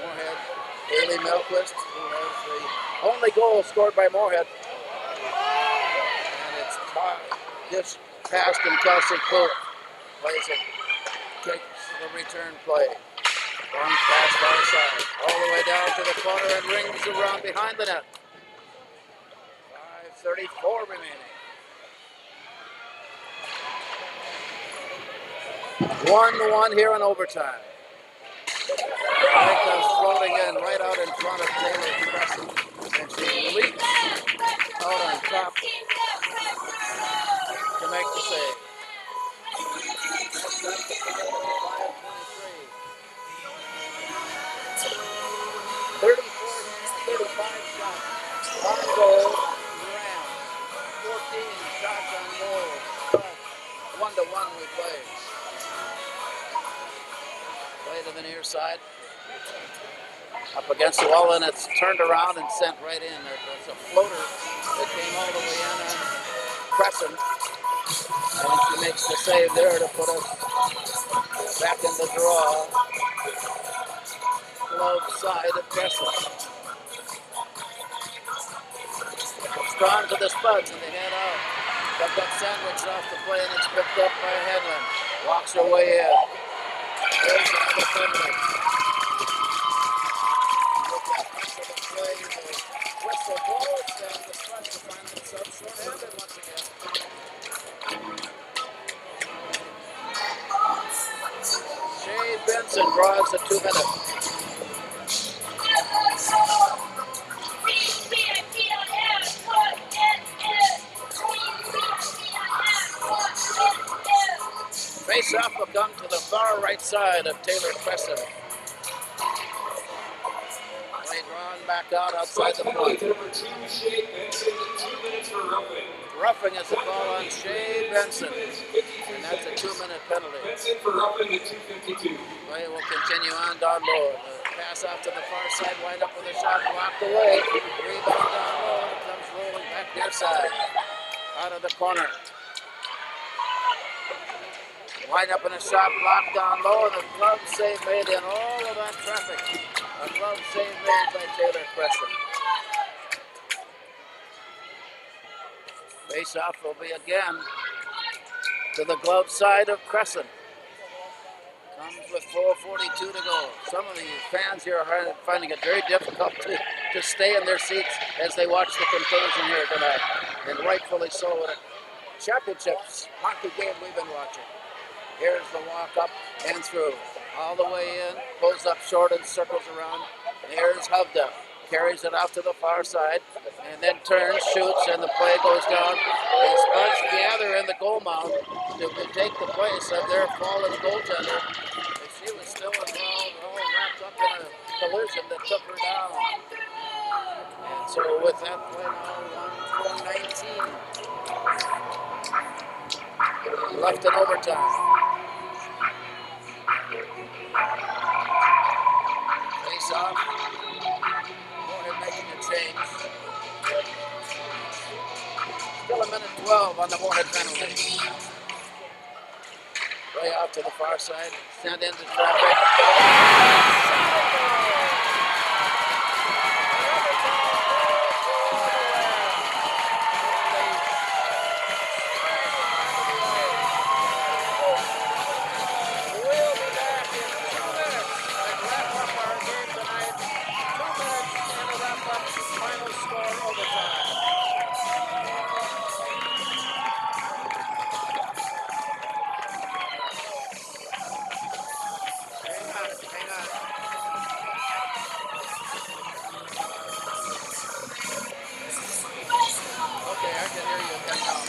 A: Moorhead, Haley Melquist, who has the only goal scored by Moorhead. And it's just past and Kelsey Cook. Plays it. Takes the return play. Long pass far side. All the way down to the corner and rings around behind the net. 5:34 remaining. 1-1 here in overtime. Play comes floating in right out in front of Taylor Crescent. And she leaps out on top to make the save. 35 shots on goal, Rams. 14 shots on goal. 1-1 we play. Play to the near side. Up against the wall, and it's turned around and sent right in. There's a floater that came all the way in on Crescent. And she makes the save there to put us back in the draw. Glove side of Crescent. Strong to the Spuds, and they head out. Got that sandwich off the play, and it's picked up by Hedlund. Walks her way in. There's another penalty. Look at the play. The whistle blows, and the Spuds will find themselves short-handed once again. Shay Benson draws the 2 minutes. Face-off will come to the far right side of Taylor Crescent. Play drawn back out outside the point.
B: Number 2, Shay Benson, 2 minutes for roughing.
A: Roughing is a call on Shay Benson, and that's a 2-minute penalty.
B: Benson for roughing at 2:52.
A: Play will continue on down low. The pass off to the far side, wind up with a shot blocked away. Rebound down low, and it comes rolling back near side. Out of the corner. Wind up in a shot blocked down low, and a glove save made in all of that traffic. A glove save made by Taylor Crescent. Face-off will be again to the glove side of Crescent. Comes with 4:42 to go. Some of the fans here are finding it very difficult to stay in their seats as they watch the conclusion here tonight. And rightfully so, in a championships hockey game we've been watching. Here's the walk up and through. All the way in, pulls up short and circles around. Here's Hovda. carries it out to the far side, and then turns, shoots, and the play goes down. And Spuds gather in the goal mount to take the place of their fallen goaltender. And she was still involved, all wrapped up in a collision that took her down. And so with that play now, 1:19 left in overtime. Face off. Moorhead making a change. Still a minute 12 on the Moorhead penalty. Way out to the far side. Send into traffic. We'll be back in 2 minutes and wrap up our game tonight. 2 minutes and a wrap up final score overtime. Hang on. Okay, I can hear you again now.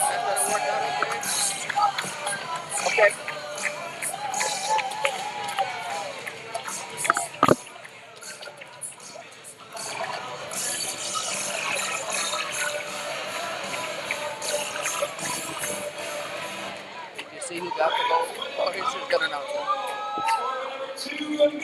A: That gonna work out okay? Okay. Did you see who got the goal? Oh, he's just gonna announce it.
B: Scorer number 2 of the